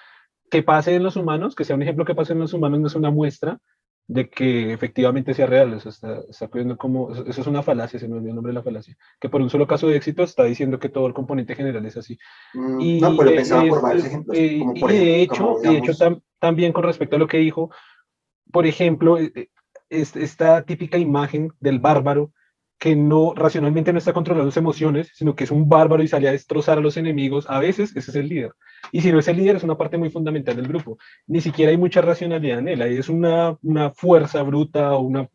Que pase en los humanos, que sea un ejemplo que pase en los humanos, no es una muestra de que efectivamente sea real. Eso está poniendo como, eso es una falacia, se me olvidó el nombre de la falacia, que por un solo caso de éxito está diciendo que todo el componente general es así. No, Y, pues lo pensaba por varios ejemplos, como por ejemplo, como de hecho digamos, también con respecto a lo que dijo, por ejemplo, esta típica imagen del bárbaro que no racionalmente no está controlando sus emociones, sino que es un bárbaro y sale a destrozar a los enemigos, a veces ese es el líder. Y si no es el líder, es una parte muy fundamental del grupo. Ni siquiera hay mucha racionalidad en él, ahí es una fuerza bruta o una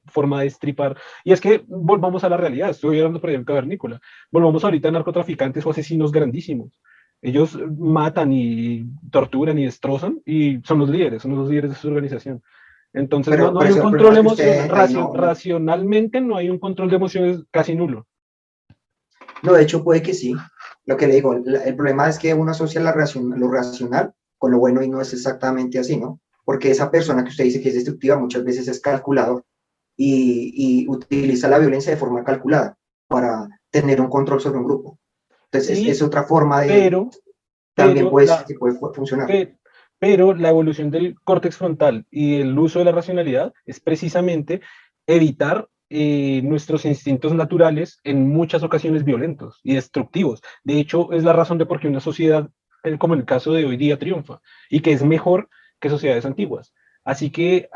forma de destripar. Y es que volvamos a la realidad, estoy hablando por ejemplo cavernícola, volvamos ahorita a narcotraficantes o asesinos grandísimos. Ellos matan y torturan y destrozan y son los líderes de su organización. Entonces no pero, hay un el problema control es que emocional, usted ahí no, racionalmente no hay un control de emociones casi nulo. no, de hecho puede que sí. Lo que le digo, el problema es que uno asocia lo racional con lo bueno y no es exactamente así, ¿no? Porque esa persona que usted dice que es destructiva muchas veces es calculador y utiliza la violencia de forma calculada para tener un control sobre un grupo. Entonces es Sí, otra forma de, pero, también pero, puede, la, que puede funcionar. pe- pero la evolución del córtex frontal y el uso de la racionalidad es precisamente evitar nuestros instintos naturales en muchas ocasiones violentos y destructivos. De hecho, es la razón de por qué una sociedad, como en el caso de hoy día, triunfa y que es mejor que sociedades antiguas. Así que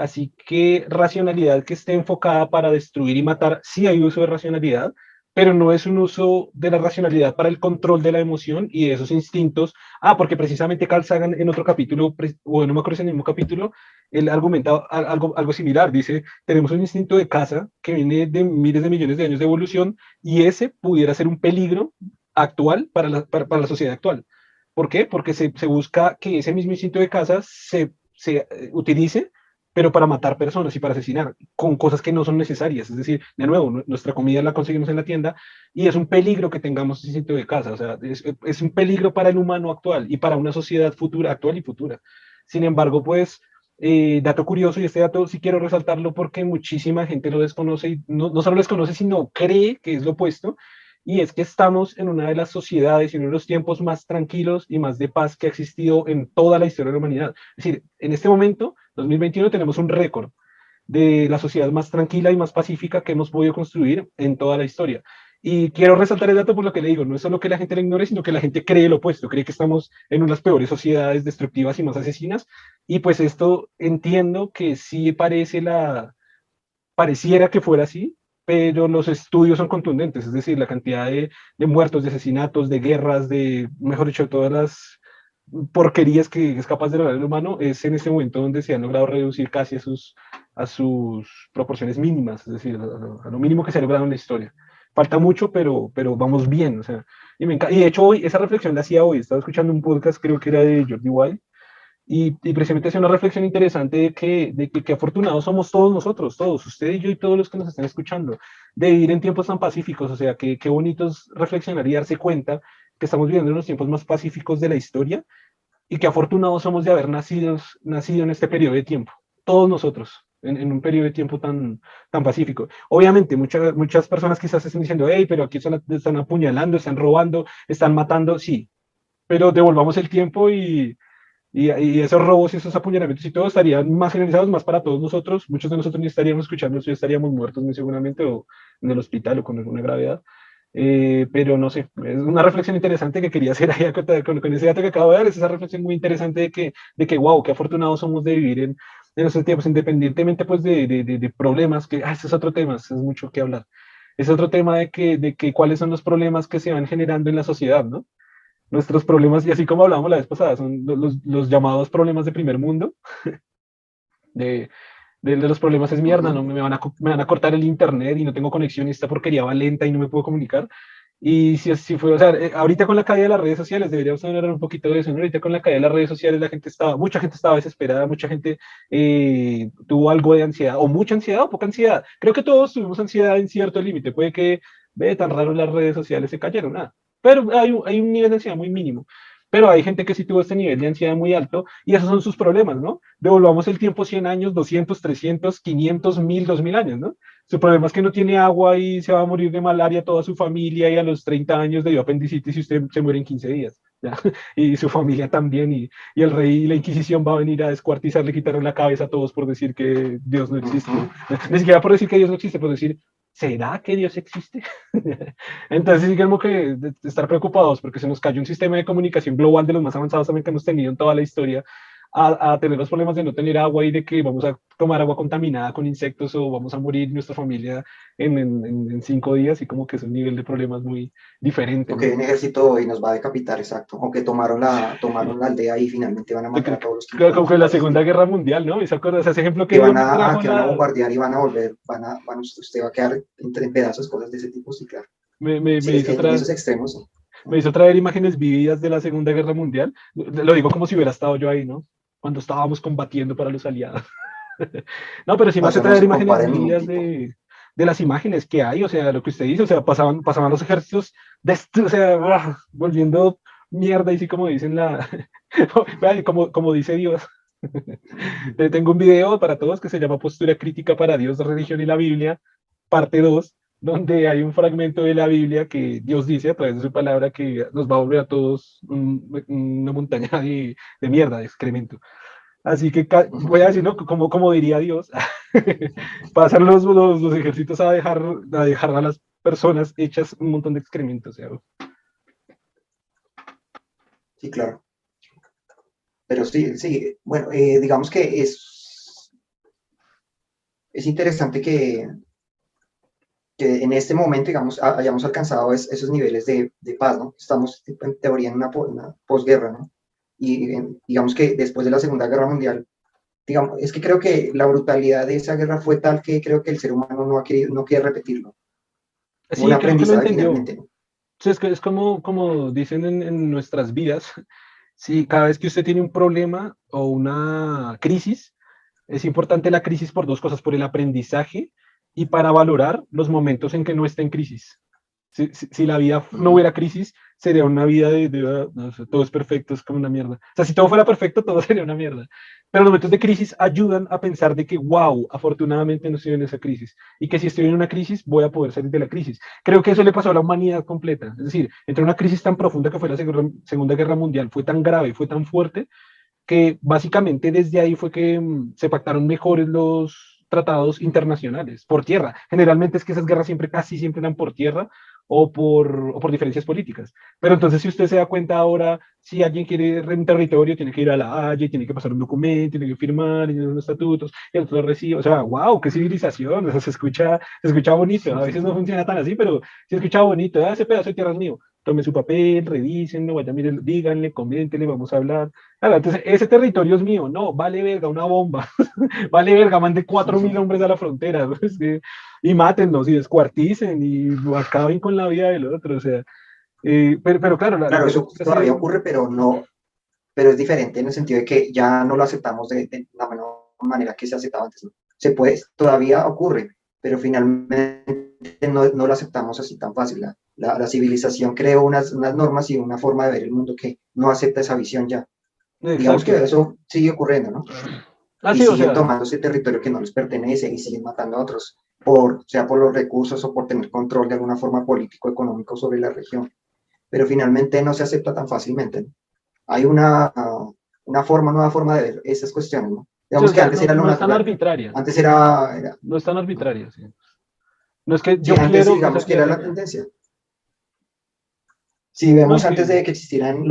racionalidad que esté enfocada para destruir y matar, sí hay uso de racionalidad, pero no es un uso de la racionalidad para el control de la emoción y de esos instintos. Porque precisamente Carl Sagan en otro capítulo, o no me acuerdo si en el mismo capítulo, él argumenta algo similar. Dice, tenemos un instinto de caza que viene de miles de millones de años de evolución y ese pudiera ser un peligro actual para la sociedad actual. ¿Por qué? Porque se busca que ese mismo instinto de caza se utilice, pero para matar personas y para asesinar, con cosas que no son necesarias. Es decir, de nuevo, nuestra comida la conseguimos en la tienda y es un peligro que tengamos ese instinto de caza. O sea, es un peligro para el humano actual y para una sociedad futura, actual y futura. Sin embargo, pues, dato curioso, y este dato sí quiero resaltarlo porque muchísima gente lo desconoce y no solo lo desconoce, sino cree que es lo opuesto. Y es que estamos en una de las sociedades y uno de los tiempos más tranquilos y más de paz que ha existido en toda la historia de la humanidad. Es decir, en este momento, 2021, tenemos un récord de la sociedad más tranquila y más pacífica que hemos podido construir en toda la historia. Y quiero resaltar el dato por lo que le digo, no es solo que la gente lo ignore, sino que la gente cree lo opuesto, cree que estamos en unas peores sociedades destructivas y más asesinas. Y pues esto entiendo que sí pareciera que fuera así, pero los estudios son contundentes, es decir, la cantidad de muertos, de asesinatos, de guerras, mejor dicho, todas las porquerías que es capaz de lograr el humano, es en este momento donde se han logrado reducir casi a sus proporciones mínimas, es decir, a lo mínimo que se ha logrado en la historia. Falta mucho, pero vamos bien, o sea, y de hecho hoy, esa reflexión la hacía hoy, estaba escuchando un podcast, creo que era de Jordi Wild, y precisamente hacía una reflexión interesante de que afortunados somos todos nosotros, todos, usted y yo y todos los que nos están escuchando, de vivir en tiempos tan pacíficos, o sea, que qué bonito es reflexionar y darse cuenta que estamos viviendo en los tiempos más pacíficos de la historia y que afortunados somos de haber nacido en este periodo de tiempo, todos nosotros, en un periodo de tiempo tan pacífico. Obviamente, muchas personas quizás estén diciendo, hey, pero aquí están apuñalando, están robando, están matando, sí, pero devolvamos el tiempo y esos robos y esos apuñalamientos y todo estarían más generalizados, más para todos nosotros. Muchos de nosotros ni estaríamos escuchando esto, ya estaríamos muertos muy seguramente o en el hospital o con alguna gravedad. Pero no sé, es una reflexión interesante que quería hacer ahí con ese dato que acabo de dar. Es esa reflexión muy interesante de que wow, qué afortunados somos de vivir en esos tiempos, independientemente pues de problemas, que ese es otro tema, es mucho que hablar. Es otro tema de que cuáles son los problemas que se van generando en la sociedad, ¿no? Nuestros problemas, y así como hablábamos la vez pasada, son los llamados problemas de primer mundo, de, de los problemas es mierda, Ujú. ¿no? Me van a cortar el internet y no tengo conexión y esta porquería va lenta y no me puedo comunicar. Y si así fue, o sea, ahorita con la caída de las redes sociales, deberíamos hablar un poquito de eso, ¿no? Ahorita con la caída de las redes sociales, mucha gente estaba desesperada, mucha gente tuvo algo de ansiedad, o mucha ansiedad o poca ansiedad. Creo que todos tuvimos ansiedad en cierto límite, puede que, ve, tan raro las redes sociales se cayeron, nada. Pero hay un nivel de ansiedad muy mínimo. Pero hay gente que sí tuvo este nivel de ansiedad muy alto y esos son sus problemas, ¿no? Devolvamos el tiempo 100 años, 200, 300, 500, 1000, 2000 años, ¿no? Su problema es que no tiene agua y se va a morir de malaria toda su familia y a los 30 años le dio apendicitis y usted se muere en 15 días. ¿Ya? Y su familia también. Y el rey y la Inquisición va a venir a descuartizarle, quitarle la cabeza a todos por decir que Dios no existe. Ujú. Ni siquiera por decir que Dios no existe, por decir, ¿será que Dios existe? Entonces, sí, como que de estar preocupados porque se nos cayó un sistema de comunicación global de los más avanzados también que hemos tenido en toda la historia a tener los problemas de no tener agua y de que vamos a tomar agua contaminada con insectos o vamos a morir nuestra familia en 5 días y como que es un nivel de problemas muy diferente, O que ¿no? hay un ejército y nos va a decapitar, exacto. O que tomaron la aldea y finalmente van a matar a todos los que no Como podemos que la combatir. Segunda Guerra Mundial, ¿no? ¿Y se acuerda? Ese ejemplo Que que Dios van nos trajo que van a bombardear y van a volver, usted va a quedar en pedazos, cosas de ese tipo, sí, claro. me, me, Sí, me hizo en traer, esos extremos, sí. me hizo traer imágenes vividas de la Segunda Guerra Mundial. Lo digo como si hubiera estado yo ahí, ¿no? Cuando estábamos combatiendo para los aliados. No, pero sí me No, hace eso no traer se imágenes compara en ningún vívidas tipo. de las imágenes que hay, o sea, lo que usted dice, o sea, pasaban los ejércitos, o sea, volviendo mierda, y sí como dicen como dice Dios. Tengo un video para todos que se llama Postura crítica para Dios, religión y la Biblia, parte 2, donde hay un fragmento de la Biblia que Dios dice a través de su palabra que nos va a volver a todos una montaña de mierda, de excremento. Así que voy a Ujú. decirlo como diría Dios, pasan los ejércitos a dejar a las personas hechas un montón de excrementos. O sea, Sí, claro. Pero sí, sí, bueno, digamos que es interesante que en este momento, digamos, hayamos alcanzado esos niveles de paz, ¿no? Estamos en teoría en una posguerra, ¿no? Y digamos que después de la Segunda Guerra Mundial, digamos, es que creo que la brutalidad de esa guerra fue tal que creo que el ser humano no quiere repetirlo. Hubo un sí, creo que lo aprendizaje entendió. finalmente, ¿no? Sí, es como dicen en nuestras vidas, sí, cada vez que usted tiene un problema o una crisis, es importante la crisis por dos cosas, por el aprendizaje y para valorar los momentos en que no está en crisis. Si la vida no Ujú. hubiera crisis, sería una vida no sé, todo es perfecto, es como una mierda. O sea, si todo fuera perfecto, todo sería una mierda. Pero los momentos de crisis ayudan a pensar de que, wow, afortunadamente no estoy en esa crisis. Y que si estoy en una crisis, voy a poder salir de la crisis. Creo que eso le pasó a la humanidad completa. Es decir, entre una crisis tan profunda que fue la Segunda Guerra Mundial, fue tan grave, fue tan fuerte, que básicamente desde ahí fue que se pactaron mejores los tratados internacionales por tierra. Generalmente es que esas guerras casi siempre eran por tierra o por diferencias políticas. Pero entonces, si usted se da cuenta ahora, si alguien quiere un territorio, tiene que ir a la Haya, tiene que pasar un documento, tiene que firmar, tiene unos estatutos, y el otro lo recibe. O sea, wow, qué civilización. O sea, se escucha bonito. A veces no funciona tan así, pero se escucha bonito. Ah, ese pedazo de tierra es mío. Tome su papel, revísenlo, vaya, miren, díganle, coméntenle, vamos a hablar. Claro, entonces, ese territorio es mío. No, vale verga, una bomba. Vale verga, mande 4.000 hombres a la frontera. ¿No? Es que, y mátenlos y descuarticen y acaben con la vida del otro. O sea, pero claro, la Claro, eso pregunta ha todavía sido, ocurre, pero no, pero es diferente en el sentido de que ya no lo aceptamos de la menor manera que se aceptaba antes, ¿no? Se puede, todavía ocurre, pero finalmente no lo aceptamos así tan fácil. La civilización creó unas normas y una forma de ver el mundo que no acepta esa visión ya. Digamos que exacto. eso sigue ocurriendo, ¿no? Ah, Y sí, o siguen sea, tomando ese territorio que no les pertenece y siguen matando a otros, por, sea por los recursos o por tener control de alguna forma político-económico sobre la región. Pero finalmente no se acepta tan fácilmente, ¿no? Hay una forma, nueva forma de ver esas cuestiones, ¿no? sí, o Digamos que sea, antes no, era lo no es tan natural, arbitraria. antes No es tan arbitraria, sí. No es que sí, yo antes quiero, o sea, digamos que era la tendencia. Si no, vemos y antes que, de que existieran,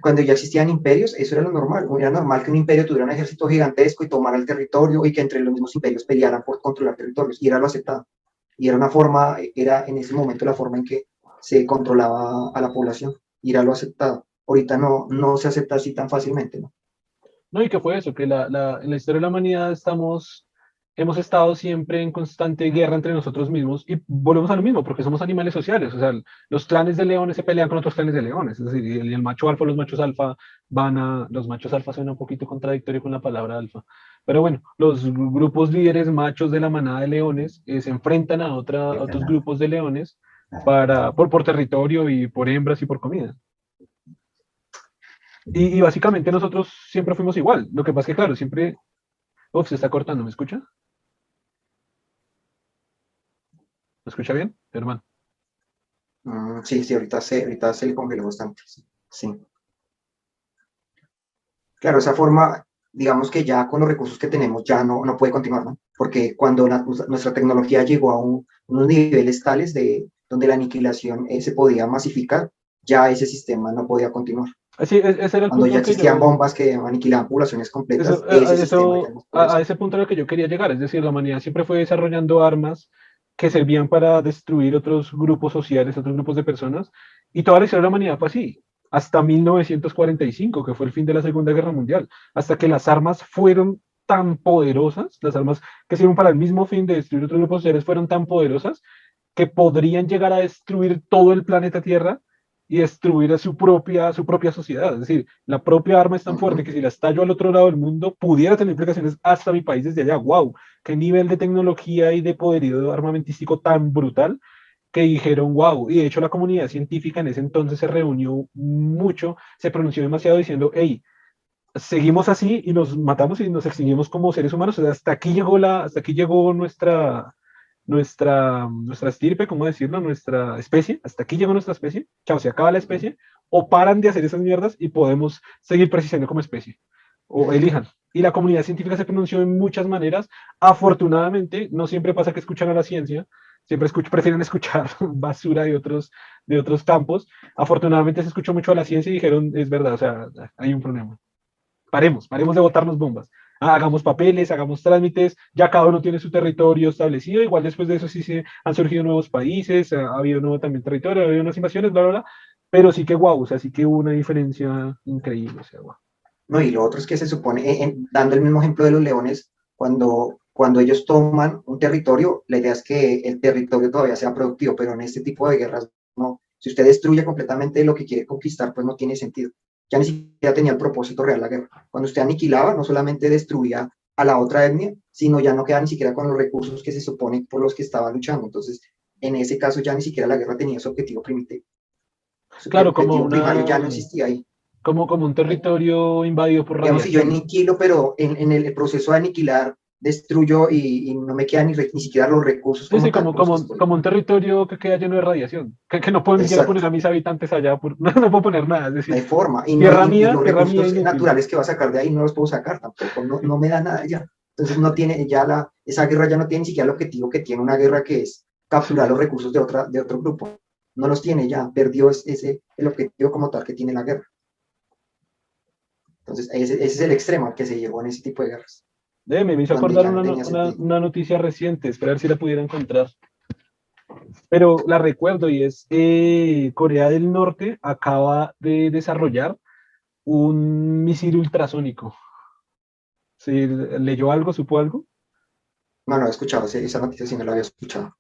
cuando ya existían imperios, eso era lo normal. Era normal que un imperio tuviera un ejército gigantesco y tomara el territorio y que entre los mismos imperios pelearan por controlar territorios. Y era lo aceptado. Y era una forma, era en ese momento la forma en que se controlaba a la población. Y era lo aceptado. Ahorita no se acepta así tan fácilmente, ¿no? no, y que fue eso, que en la historia de la humanidad hemos estado siempre en constante guerra entre nosotros mismos y volvemos a lo mismo, porque somos animales sociales, o sea, los clanes de leones se pelean con otros clanes de leones, es decir, el macho alfa, los machos alfa los machos alfa suena un poquito contradictorio con la palabra alfa, pero bueno, los grupos líderes machos de la manada de leones se enfrentan a otros grupos de leones por territorio y por hembras y por comida. Y básicamente nosotros siempre fuimos igual. Lo que pasa es que, claro, siempre. Uf, se está cortando, ¿me escucha? ¿Me escucha bien, hermano? Sí, sí, ahorita se le congeló bastante. Sí. Sí. Claro, esa forma, digamos que ya con los recursos que tenemos ya no puede continuar, ¿no? Porque cuando nuestra tecnología llegó a unos niveles tales de donde la aniquilación se podía masificar, ya ese sistema no podía continuar. Sí, ese era el Cuando punto ya al que existían yo. bombas que aniquilaban poblaciones Eso, completas, ese sistema ya no puede a ser. ese punto era que yo quería llegar. Es decir, la humanidad siempre fue desarrollando armas que servían para destruir otros grupos sociales, otros grupos de personas. Y toda la historia de la humanidad fue así. Hasta 1945, que fue el fin de la Segunda Guerra Mundial. Hasta que las armas fueron tan poderosas, las armas que sirven para el mismo fin de destruir otros grupos sociales fueron tan poderosas que podrían llegar a destruir todo el planeta Tierra y destruir a su propia sociedad. Es decir, la propia arma es tan fuerte Ujú. que si la estallo al otro lado del mundo, pudiera tener implicaciones hasta mi país desde allá. ¡Wow! ¡Qué nivel de tecnología y de poderío armamentístico tan brutal! Que dijeron, wow, y de hecho la comunidad científica en ese entonces se reunió mucho, se pronunció demasiado diciendo, hey, seguimos así y nos matamos y nos extinguimos como seres humanos. O sea, hasta aquí llegó nuestra estirpe, ¿cómo decirlo? Nuestra especie. Hasta aquí llegó nuestra especie. Chao, se acaba la especie. O paran de hacer esas mierdas y podemos seguir persistiendo como especie. O elijan. Y la comunidad científica se pronunció en muchas maneras. Afortunadamente, no siempre pasa que escuchan a la ciencia. Siempre prefieren escuchar basura de otros campos. Afortunadamente se escuchó mucho a la ciencia y dijeron, es verdad, o sea, hay un problema. Paremos de botarnos bombas. Hagamos papeles, hagamos trámites, ya cada uno tiene su territorio establecido, igual después de eso sí se han surgido nuevos países, ha habido nuevo también territorio, ha habido unas invasiones, bla, bla, bla, pero sí que guau, o sea, sí que hubo una diferencia increíble, o sea, guau. No, y lo otro es que se supone, dando el mismo ejemplo de los leones, cuando ellos toman un territorio, la idea es que el territorio todavía sea productivo, pero en este tipo de guerras, no. Si usted destruye completamente lo que quiere conquistar, pues no tiene sentido. Ya ni siquiera tenía el propósito real la guerra. Cuando usted aniquilaba, no solamente destruía a la otra etnia, sino ya no queda ni siquiera con los recursos que se supone por los que estaba luchando. Entonces, en ese caso ya ni siquiera la guerra tenía su objetivo primitivo. Su Claro, objetivo primario ya no existía ahí. como un territorio invadido por Digamos, si yo radiación. aniquilo, pero en el proceso de aniquilar destruyo y no me quedan ni siquiera los recursos Sí, como sí, tal por los que estoy. como un territorio que queda lleno de radiación, que no puedo ni siquiera Exacto, poner a mis habitantes allá, no, no puedo poner nada, es no decir, hay forma. Y los tierra mía recursos inútil. naturales que va a sacar de ahí no los puedo sacar tampoco, no me da nada ya. Entonces no tiene, esa guerra ya no tiene ni siquiera el objetivo que tiene una guerra que es capturar los recursos de otro grupo. no los tiene ya, perdió el objetivo como tal que tiene la guerra. Entonces, ese es el extremo al que se llegó en ese tipo de guerras, Me hizo donde acordar ya no tenía sentido. una noticia reciente, esperar si la pudiera encontrar. Pero la recuerdo y es Corea del Norte acaba de desarrollar un misil ultrasónico. ¿Sí, leyó algo, supo algo? No, no he escuchado esa noticia, sí no la había escuchado.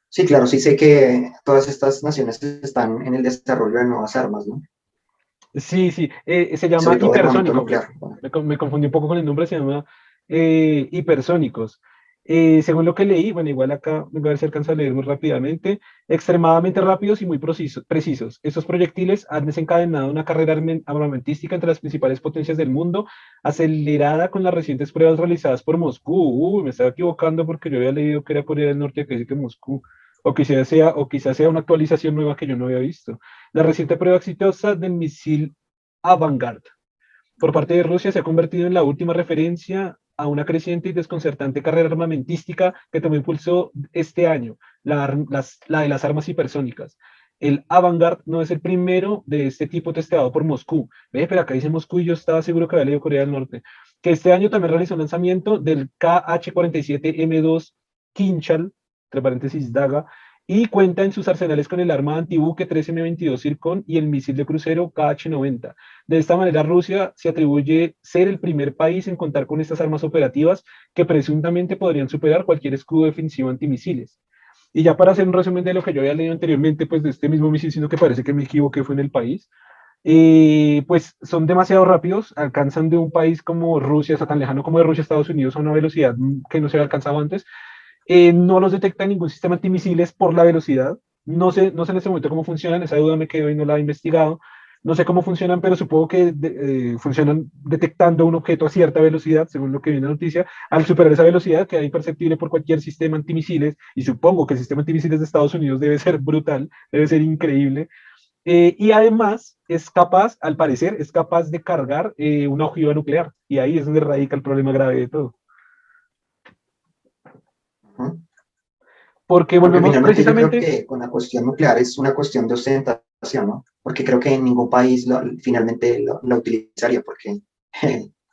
Sí, claro, sí sé que todas estas naciones están en el desarrollo de nuevas armas, ¿no? Sí, sí, se llama Sobre todo de armamento hipersónicos. nuclear. Bueno, Me confundí un poco con el nombre, se llama hipersónicos. Según lo que leí, bueno, igual acá, voy a ver si alcanzo a leer muy rápidamente, extremadamente rápidos y muy precisos. Estos proyectiles han desencadenado una carrera armamentística entre las principales potencias del mundo, acelerada con las recientes pruebas realizadas por Moscú. Me estaba equivocando porque yo había leído que era Corea del Norte, que dice que Moscú. O quizás sea una actualización nueva que yo no había visto. La reciente prueba exitosa del misil Avangard por parte de Rusia se ha convertido en la última referencia a una creciente y desconcertante carrera armamentística que tomó impulso este año, la de las armas hipersónicas. El Avangard no es el primero de este tipo testeado por Moscú. Pero acá dice Moscú y yo estaba seguro que había leído Corea del Norte. Que este año también realizó un lanzamiento del KH-47M2 Kinchal, entre paréntesis Daga, y cuenta en sus arsenales con el arma antibuque 3M22 Zircon y el misil de crucero KH-90. De esta manera, Rusia se atribuye ser el primer país en contar con estas armas operativas que presuntamente podrían superar cualquier escudo defensivo antimisiles. Y ya para hacer un resumen de lo que yo había leído anteriormente, pues de este mismo misil, sino que parece que me equivoqué, fue en el país, pues son demasiado rápidos, alcanzan de un país como Rusia, está tan lejano como de Rusia a Estados Unidos a una velocidad que no se había alcanzado antes, no los detecta ningún sistema antimisiles por la velocidad. No sé en este momento cómo funcionan, esa duda me quedó y no la he investigado. No sé cómo funcionan, pero supongo que funcionan detectando un objeto a cierta velocidad, según lo que viene en la noticia. Al superar esa velocidad, queda imperceptible por cualquier sistema antimisiles, y supongo que el sistema antimisiles de Estados Unidos debe ser brutal, debe ser increíble. Y además es capaz, al parecer, es capaz de cargar una ojiva nuclear, y ahí es donde radica el problema grave de todo. ¿no? Porque Porque volvemos finalmente yo creo precisamente. que con la cuestión nuclear es una cuestión de ostentación, ¿no? Porque creo que ningún país finalmente la utilizaría, porque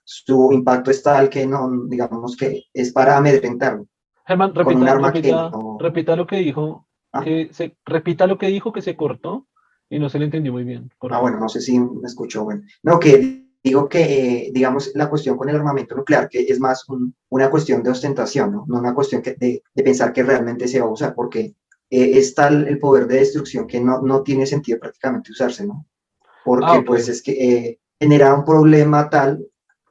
su impacto es tal que no, digamos que es para amedrentar Germán, con un arma que no. repita lo que dijo, Ah, repita lo que dijo que se cortó y no se le entendió muy bien, por favor. bueno, no sé si me escuchó. Bueno, no, que digo que, digamos, la cuestión con el armamento nuclear, que es más una cuestión de ostentación, ¿no? No una cuestión de pensar que realmente se va a usar, porque es tal el poder de destrucción que no tiene sentido prácticamente usarse, ¿no? Ah, Porque ok. pues es que genera un problema tal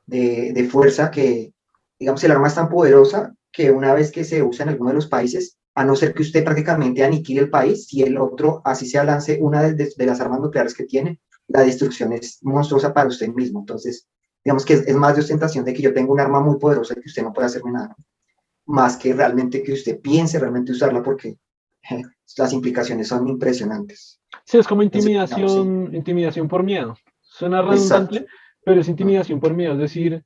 de fuerza que, digamos, el arma es tan poderosa que una vez que se usa en alguno de los países, a no ser que usted prácticamente aniquile el país, si el otro así se lance una de las armas nucleares que tiene, la destrucción es monstruosa para usted mismo. Entonces, digamos que es más de ostentación de que yo tengo un arma muy poderosa que usted no puede hacerme nada, más que realmente que usted piense realmente usarla porque las implicaciones son impresionantes. Sí, es como Entonces, digamos, sí. intimidación por miedo. Suena Exacto. redundante, pero es intimidación por miedo. Es decir,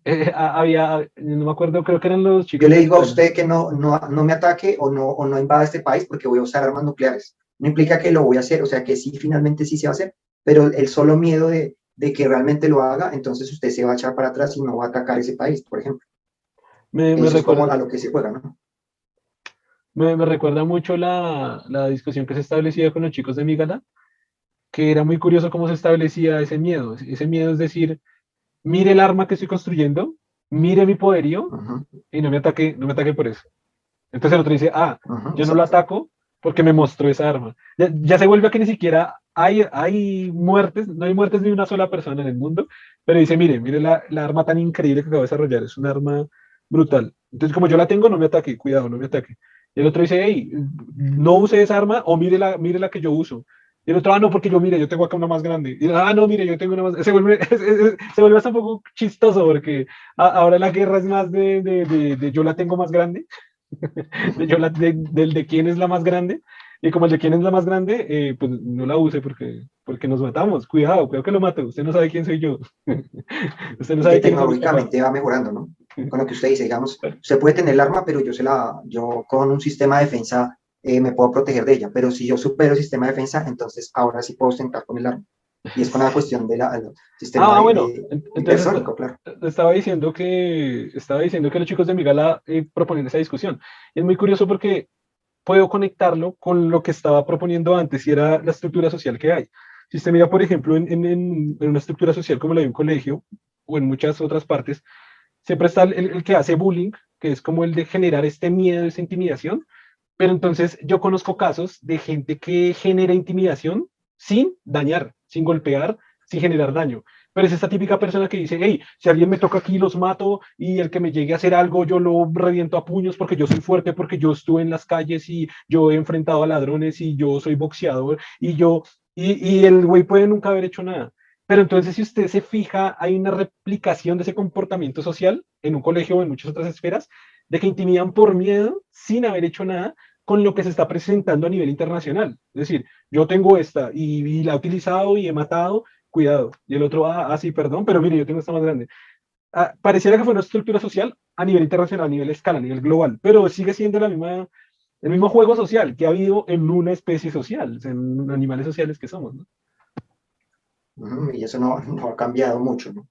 no me acuerdo, creo que eran los Yo chicos le de digo a escuela. usted que no me ataque o no invada este país porque voy a usar armas nucleares. No implica que lo voy a hacer, o sea que sí, finalmente sí se va a hacer, pero el solo miedo de que realmente lo haga, entonces usted se va a echar para atrás y no va a atacar ese país, por ejemplo. Me Eso es como recuerda, a lo que se juega, ¿no? me recuerda mucho la discusión que se establecía con los chicos de Migala, que era muy curioso cómo se establecía ese miedo. Ese miedo es decir, mire el arma que estoy construyendo, mire mi poderío Ujú, y no me ataque por eso. Entonces el otro dice, ujú, yo no lo exacto. ataco porque me mostró esa arma. Ya se vuelve a que ni siquiera hay muertes, no hay muertes de una sola persona en el mundo, pero dice, mire la arma tan increíble que acabo de desarrollar, es un arma brutal. Entonces como yo la tengo, no me ataque, cuidado, no me ataque. Y el otro dice, hey, no use esa arma o mire la que yo uso. Y el otro, no, porque yo, mire, yo tengo acá una más grande. Y, no, mire, yo tengo una más. Se vuelve hasta un poco chistoso porque ahora la guerra es más de yo la tengo más grande del de quién es la más grande. Y como el de quién es la más grande, pues no la use porque nos matamos. Cuidado, cuidado que lo mato. Usted no sabe quién soy yo. Usted no Y que sabe quiénes son mis papás. tecnológicamente va mejorando, ¿no? Con lo que usted dice, digamos, usted puede tener el arma, pero yo con un sistema de defensa me puedo proteger de ella, pero si yo supero el sistema de defensa, entonces ahora sí puedo ostentar con el arma. Y es con la cuestión del sistema Bueno, de entonces hipersónico, claro. estaba diciendo que los chicos de mi gala proponen esa discusión. Y es muy curioso porque puedo conectarlo con lo que estaba proponiendo antes, y era la estructura social que hay. Si usted mira, por ejemplo, en una estructura social como la de un colegio o en muchas otras partes, siempre está el que hace bullying, que es como el de generar este miedo, esa intimidación, pero entonces yo conozco casos de gente que genera intimidación sin dañar, sin golpear, sin generar daño. Pero es esta típica persona que dice, hey, si alguien me toca aquí, los mato, y el que me llegue a hacer algo, yo lo reviento a puños porque yo soy fuerte, porque yo estuve en las calles y yo he enfrentado a ladrones y yo soy boxeador y el güey puede nunca haber hecho nada. Pero entonces, si usted se fija, hay una replicación de ese comportamiento social en un colegio o en muchas otras esferas, de que intimidan por miedo sin haber hecho nada, con lo que se está presentando a nivel internacional. Es decir, yo tengo esta y la he utilizado y he matado, cuidado. Y el otro, sí, perdón, pero mire, yo tengo esta más grande. Pareciera que fue una estructura social a nivel internacional, a nivel escala, a nivel global, pero sigue siendo el mismo juego social que ha habido en una especie social, en animales sociales que somos, ¿no? Y eso no ha cambiado mucho, ¿no?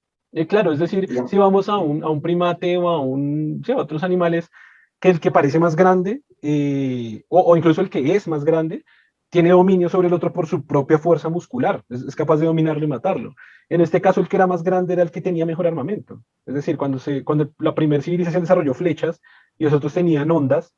Claro, es decir, Digamos, si vamos a un primate o sí, a otros animales, que el que parece más grande, o incluso el que es más grande, tiene dominio sobre el otro por su propia fuerza muscular, es capaz de dominarlo y matarlo. En este caso, el que era más grande era el que tenía mejor armamento. Es decir, cuando la primera civilización desarrolló flechas y los otros tenían ondas,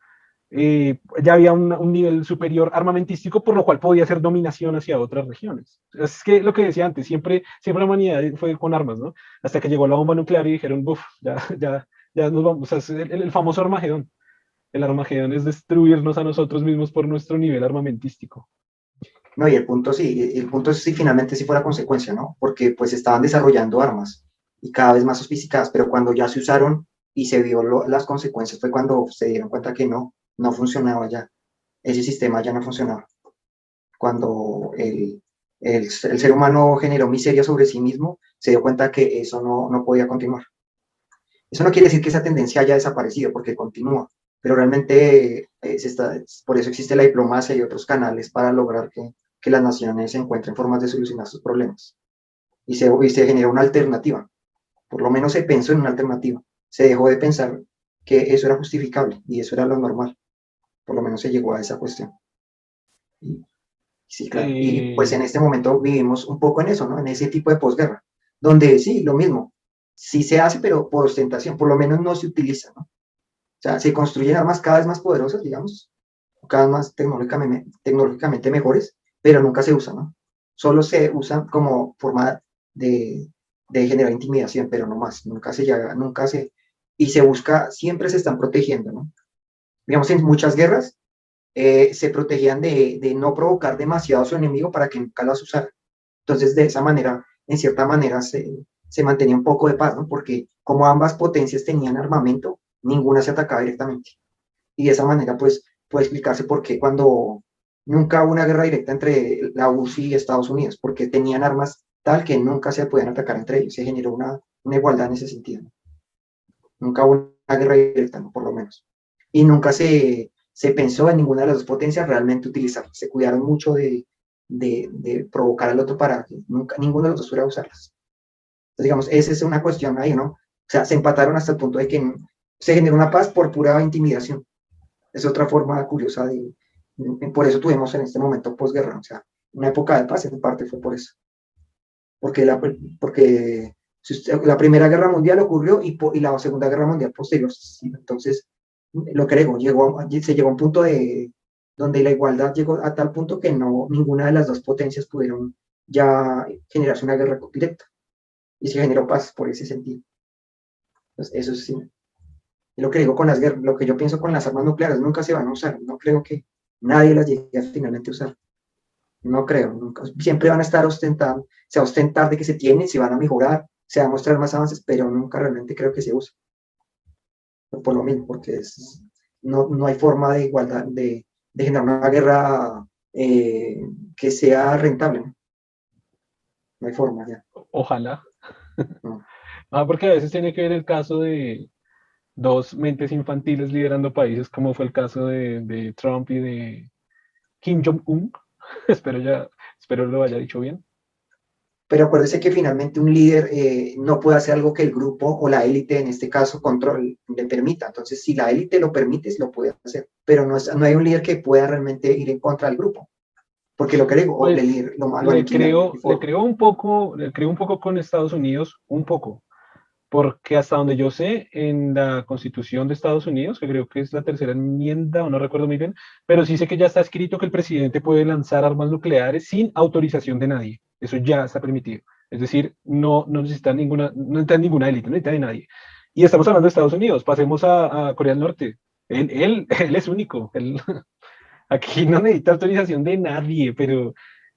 ya había un nivel superior armamentístico, por lo cual podía hacer dominación hacia otras regiones. Es que lo que decía antes, siempre la humanidad fue con armas, ¿no? Hasta que llegó la bomba nuclear y dijeron, buf, ya nos vamos. O sea, es el famoso Armagedón. El Armagedón es destruirnos a nosotros mismos por nuestro nivel armamentístico. no, y el punto es si finalmente sí fue la consecuencia, ¿no? Porque pues estaban desarrollando armas y cada vez más sofisticadas, pero cuando ya se usaron y se vio las consecuencias fue cuando se dieron cuenta que no funcionaba ya, ese sistema ya no funcionaba. Cuando el ser humano generó miseria sobre sí mismo, se dio cuenta que eso no podía continuar. Eso no quiere decir que esa tendencia haya desaparecido, porque continúa, pero realmente por eso existe la diplomacia y otros canales para lograr que las naciones encuentren formas de solucionar sus problemas. Y se generó una alternativa, por lo menos se pensó en una alternativa, se dejó de pensar que eso era justificable y eso era lo normal, por lo menos se llegó a esa cuestión. Y, sí, claro, y pues en Eh, este momento vivimos un poco en eso, ¿no? En ese tipo de posguerra, donde sí, lo mismo, sí se hace, pero por ostentación, por lo menos no se utiliza, ¿no? O sea, se construyen armas cada vez más poderosas, digamos, cada vez más tecnológicamente mejores, pero nunca se usan, ¿no? Solo se usan como forma de, de generar intimidación, pero no más, nunca se llega, nunca se, y se busca, siempre se están protegiendo, ¿no? Digamos, en muchas guerras se protegían de no provocar demasiado a su enemigo para que nunca las usara. Entonces, de esa manera, en cierta manera, se mantenía un poco de paz, ¿no? Porque como ambas potencias tenían armamento, ninguna se atacaba directamente. Y de esa manera, pues, puede explicarse por qué cuando nunca hubo una guerra directa entre la URSS y Estados Unidos, porque tenían armas tal que nunca se podían atacar entre ellos. Se generó una igualdad en ese sentido, ¿no? Nunca hubo una guerra directa, ¿no? Por lo menos. Y nunca se pensó en ninguna de las dos potencias realmente utilizar. Se cuidaron mucho de provocar al otro para que nunca, ninguno de los dos fuera a usarlas. Entonces, digamos, esa es una cuestión ahí, ¿no? O sea, se empataron hasta el punto de que se generó una paz por pura intimidación. Es otra forma curiosa por eso tuvimos en este momento posguerra, o sea, una época de paz en parte fue por eso, porque porque la Primera Guerra Mundial ocurrió y la Segunda Guerra Mundial posterior, ¿sí? Entonces, lo que se llegó a un punto donde la igualdad llegó a tal punto que ninguna de las dos potencias pudieron ya generarse una guerra directa y se generó paz por ese sentido. Entonces, eso sí, lo que digo con las guerras, lo que yo pienso con las armas nucleares, nunca se van a usar, no creo que nadie las llegue a finalmente usar, no creo, nunca, siempre van a estar ostentando, se va a ostentar de que se tienen, se van a mejorar, se van a mostrar más avances, pero nunca realmente creo que se use, por lo mismo, porque no hay forma de igualdad, de generar una guerra que sea rentable, no hay forma ya. Ojalá. No. Porque a veces tiene que ver el caso de, dos mentes infantiles liderando países, como fue el caso de Trump y de Kim Jong-un. Espero lo haya dicho bien. Pero acuérdese que finalmente un líder no puede hacer algo que el grupo o la élite, en este caso, control, le permita. Entonces, si la élite lo permite, lo puede hacer. Pero no hay un líder que pueda realmente ir en contra del grupo. Porque lo que le digo, o Pues líder lo aniquila de forma. le creo un poco con Estados Unidos, un poco, porque hasta donde yo sé, en la Constitución de Estados Unidos, que creo que es la tercera enmienda, o no recuerdo muy bien, pero sí sé que ya está escrito que el presidente puede lanzar armas nucleares sin autorización de nadie. Eso ya está permitido. Es decir, no necesita ninguna, no necesita ninguna élite, no necesita de nadie. Y estamos hablando de Estados Unidos, pasemos a Corea del Norte. Él es único. Aquí no necesita autorización de nadie, pero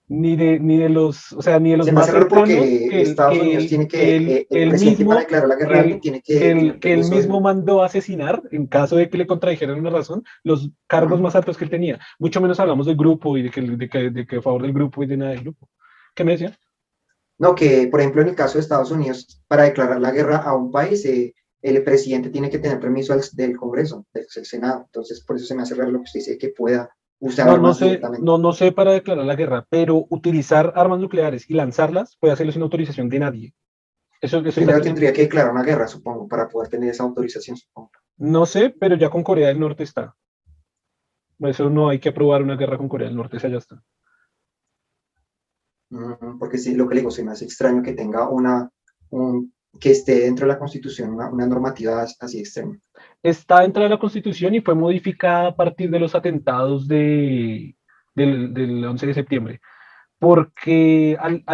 ni de los, o sea, ni de los Se me más hace raro cercanos, porque Estados Unidos tiene el él presidente para declarar la guerra a alguien él, tiene que tener que él permiso mismo del... mandó a asesinar en caso de que le contradijeran una razón, los cargos Ujú. más altos que él tenía. Mucho menos hablamos del grupo y de que a favor del grupo y de nada del grupo. ¿Qué me decía? No, que por ejemplo en el caso de Estados Unidos, para declarar la guerra a un país, el presidente tiene que tener permiso del Congreso, del Senado. Entonces, por eso se me hace raro lo que usted dice, que pueda usar armas directamente. No sé para declarar la guerra, pero utilizar armas nucleares y lanzarlas puede hacerlo sin autorización de nadie. Eso está Primero escrito. tendría que declarar una guerra, supongo, para poder tener esa autorización, supongo. No sé, pero ya con Corea del Norte está. Eso no hay que aprobar una guerra con Corea del Norte, esa ya está. Porque sí, lo que le digo, se me hace extraño que tenga que esté dentro de la Constitución una normativa así extrema. Está dentro de la Constitución y fue modificada a partir de los atentados del 11 de septiembre, porque al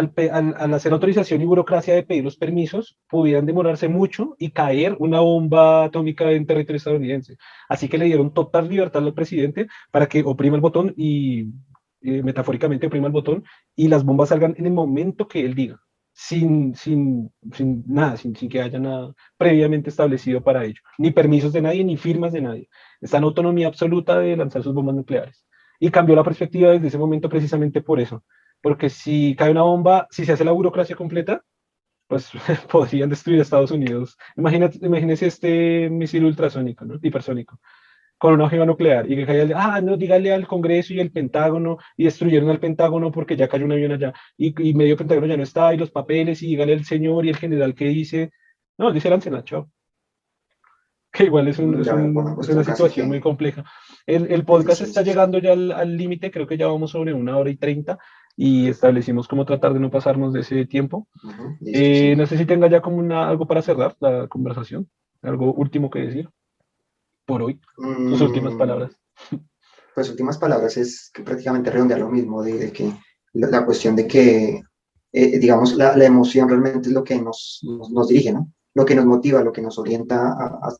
hacer autorización y burocracia de pedir los permisos, pudieran demorarse mucho y caer una bomba atómica en territorio estadounidense. Así que le dieron total libertad al presidente para que oprima el botón y metafóricamente oprima el botón y las bombas salgan en el momento que él diga, sin nada, sin que haya nada previamente establecido para ello, ni permisos de nadie, ni firmas de nadie. Está en autonomía absoluta de lanzar sus bombas nucleares. Y cambió la perspectiva desde ese momento precisamente por eso, porque si cae una bomba, si se hace la burocracia completa, pues podrían destruir a Estados Unidos. Imagínese este misil ultrasónico, ¿no? Hipersónico, con una ojiva nuclear y que caiga, no, dígale al Congreso y el Pentágono y destruyeron al Pentágono porque ya cayó un avión allá y medio Pentágono ya no está y los papeles y dígale al señor y el general que dice, no, dice el anciano, chao. Que igual Ya veo, por una es una cuestión casi situación que muy compleja. El de podcast está eficiencias. llegando ya al límite, creo que ya vamos sobre 1 hora y 30 y establecimos cómo tratar de no pasarnos de ese tiempo. Ujú, listo, sí. No sé si tenga ya como algo para cerrar la conversación, algo último que decir por hoy, sus últimas Mm, palabras. pues últimas palabras es que prácticamente redondear lo mismo, de que la cuestión de que, digamos, la emoción realmente es lo que nos dirige, ¿no? Lo que nos motiva, lo que nos orienta a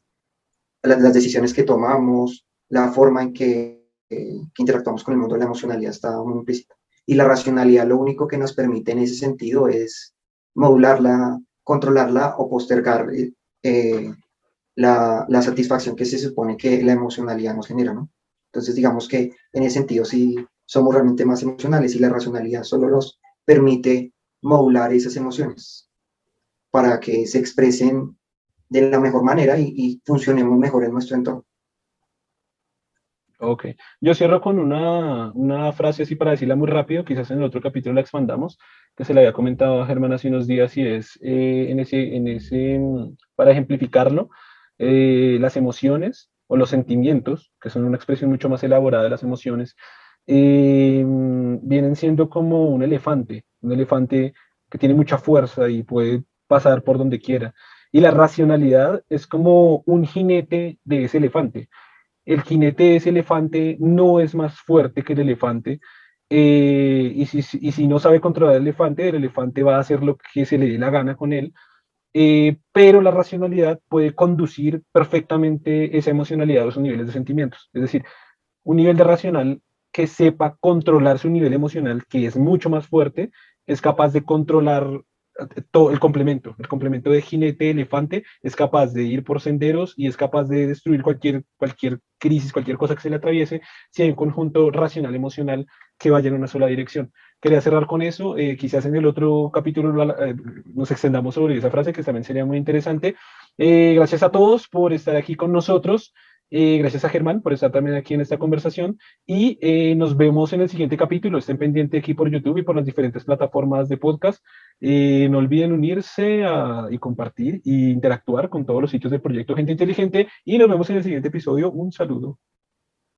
las decisiones que tomamos, la forma en que interactuamos con el mundo, la emocionalidad está muy implícita. Y la racionalidad lo único que nos permite en ese sentido es modularla, controlarla o postergar eh, la satisfacción que se supone que la emocionalidad nos genera, ¿no? Entonces, digamos que en ese sentido sí somos realmente más emocionales y la racionalidad solo nos permite modular esas emociones para que se expresen de la mejor manera y funcionemos mejor en nuestro entorno. Ok, yo cierro con una frase así para decirla muy rápido, quizás en el otro capítulo la expandamos, que se le había comentado a Germán hace unos días y es para ejemplificarlo, las emociones o los sentimientos, que son una expresión mucho más elaborada de las emociones, vienen siendo como un elefante que tiene mucha fuerza y puede pasar por donde quiera. Y la racionalidad es como un jinete de ese elefante. El jinete de ese elefante no es más fuerte que el elefante. Y si no sabe controlar el elefante va a hacer lo que se le dé la gana con él. Pero la racionalidad puede conducir perfectamente esa emocionalidad a esos niveles de sentimientos. Es decir, un nivel de racional que sepa controlar su nivel emocional, que es mucho más fuerte, es capaz de controlar todo el complemento de jinete-elefante es capaz de ir por senderos y es capaz de destruir cualquier crisis, cualquier cosa que se le atraviese, si hay un conjunto racional emocional que vaya en una sola dirección. quería cerrar con eso. Quizás en el otro capítulo nos extendamos sobre esa frase, que también sería muy interesante. Gracias a todos por estar aquí con nosotros. Gracias a Germán por estar también aquí en esta conversación y nos vemos en el siguiente capítulo. Estén pendientes aquí por YouTube y por las diferentes plataformas de podcast. No olviden unirse y compartir e interactuar con todos los sitios del proyecto Gente Inteligente y nos vemos en el siguiente episodio. Un saludo.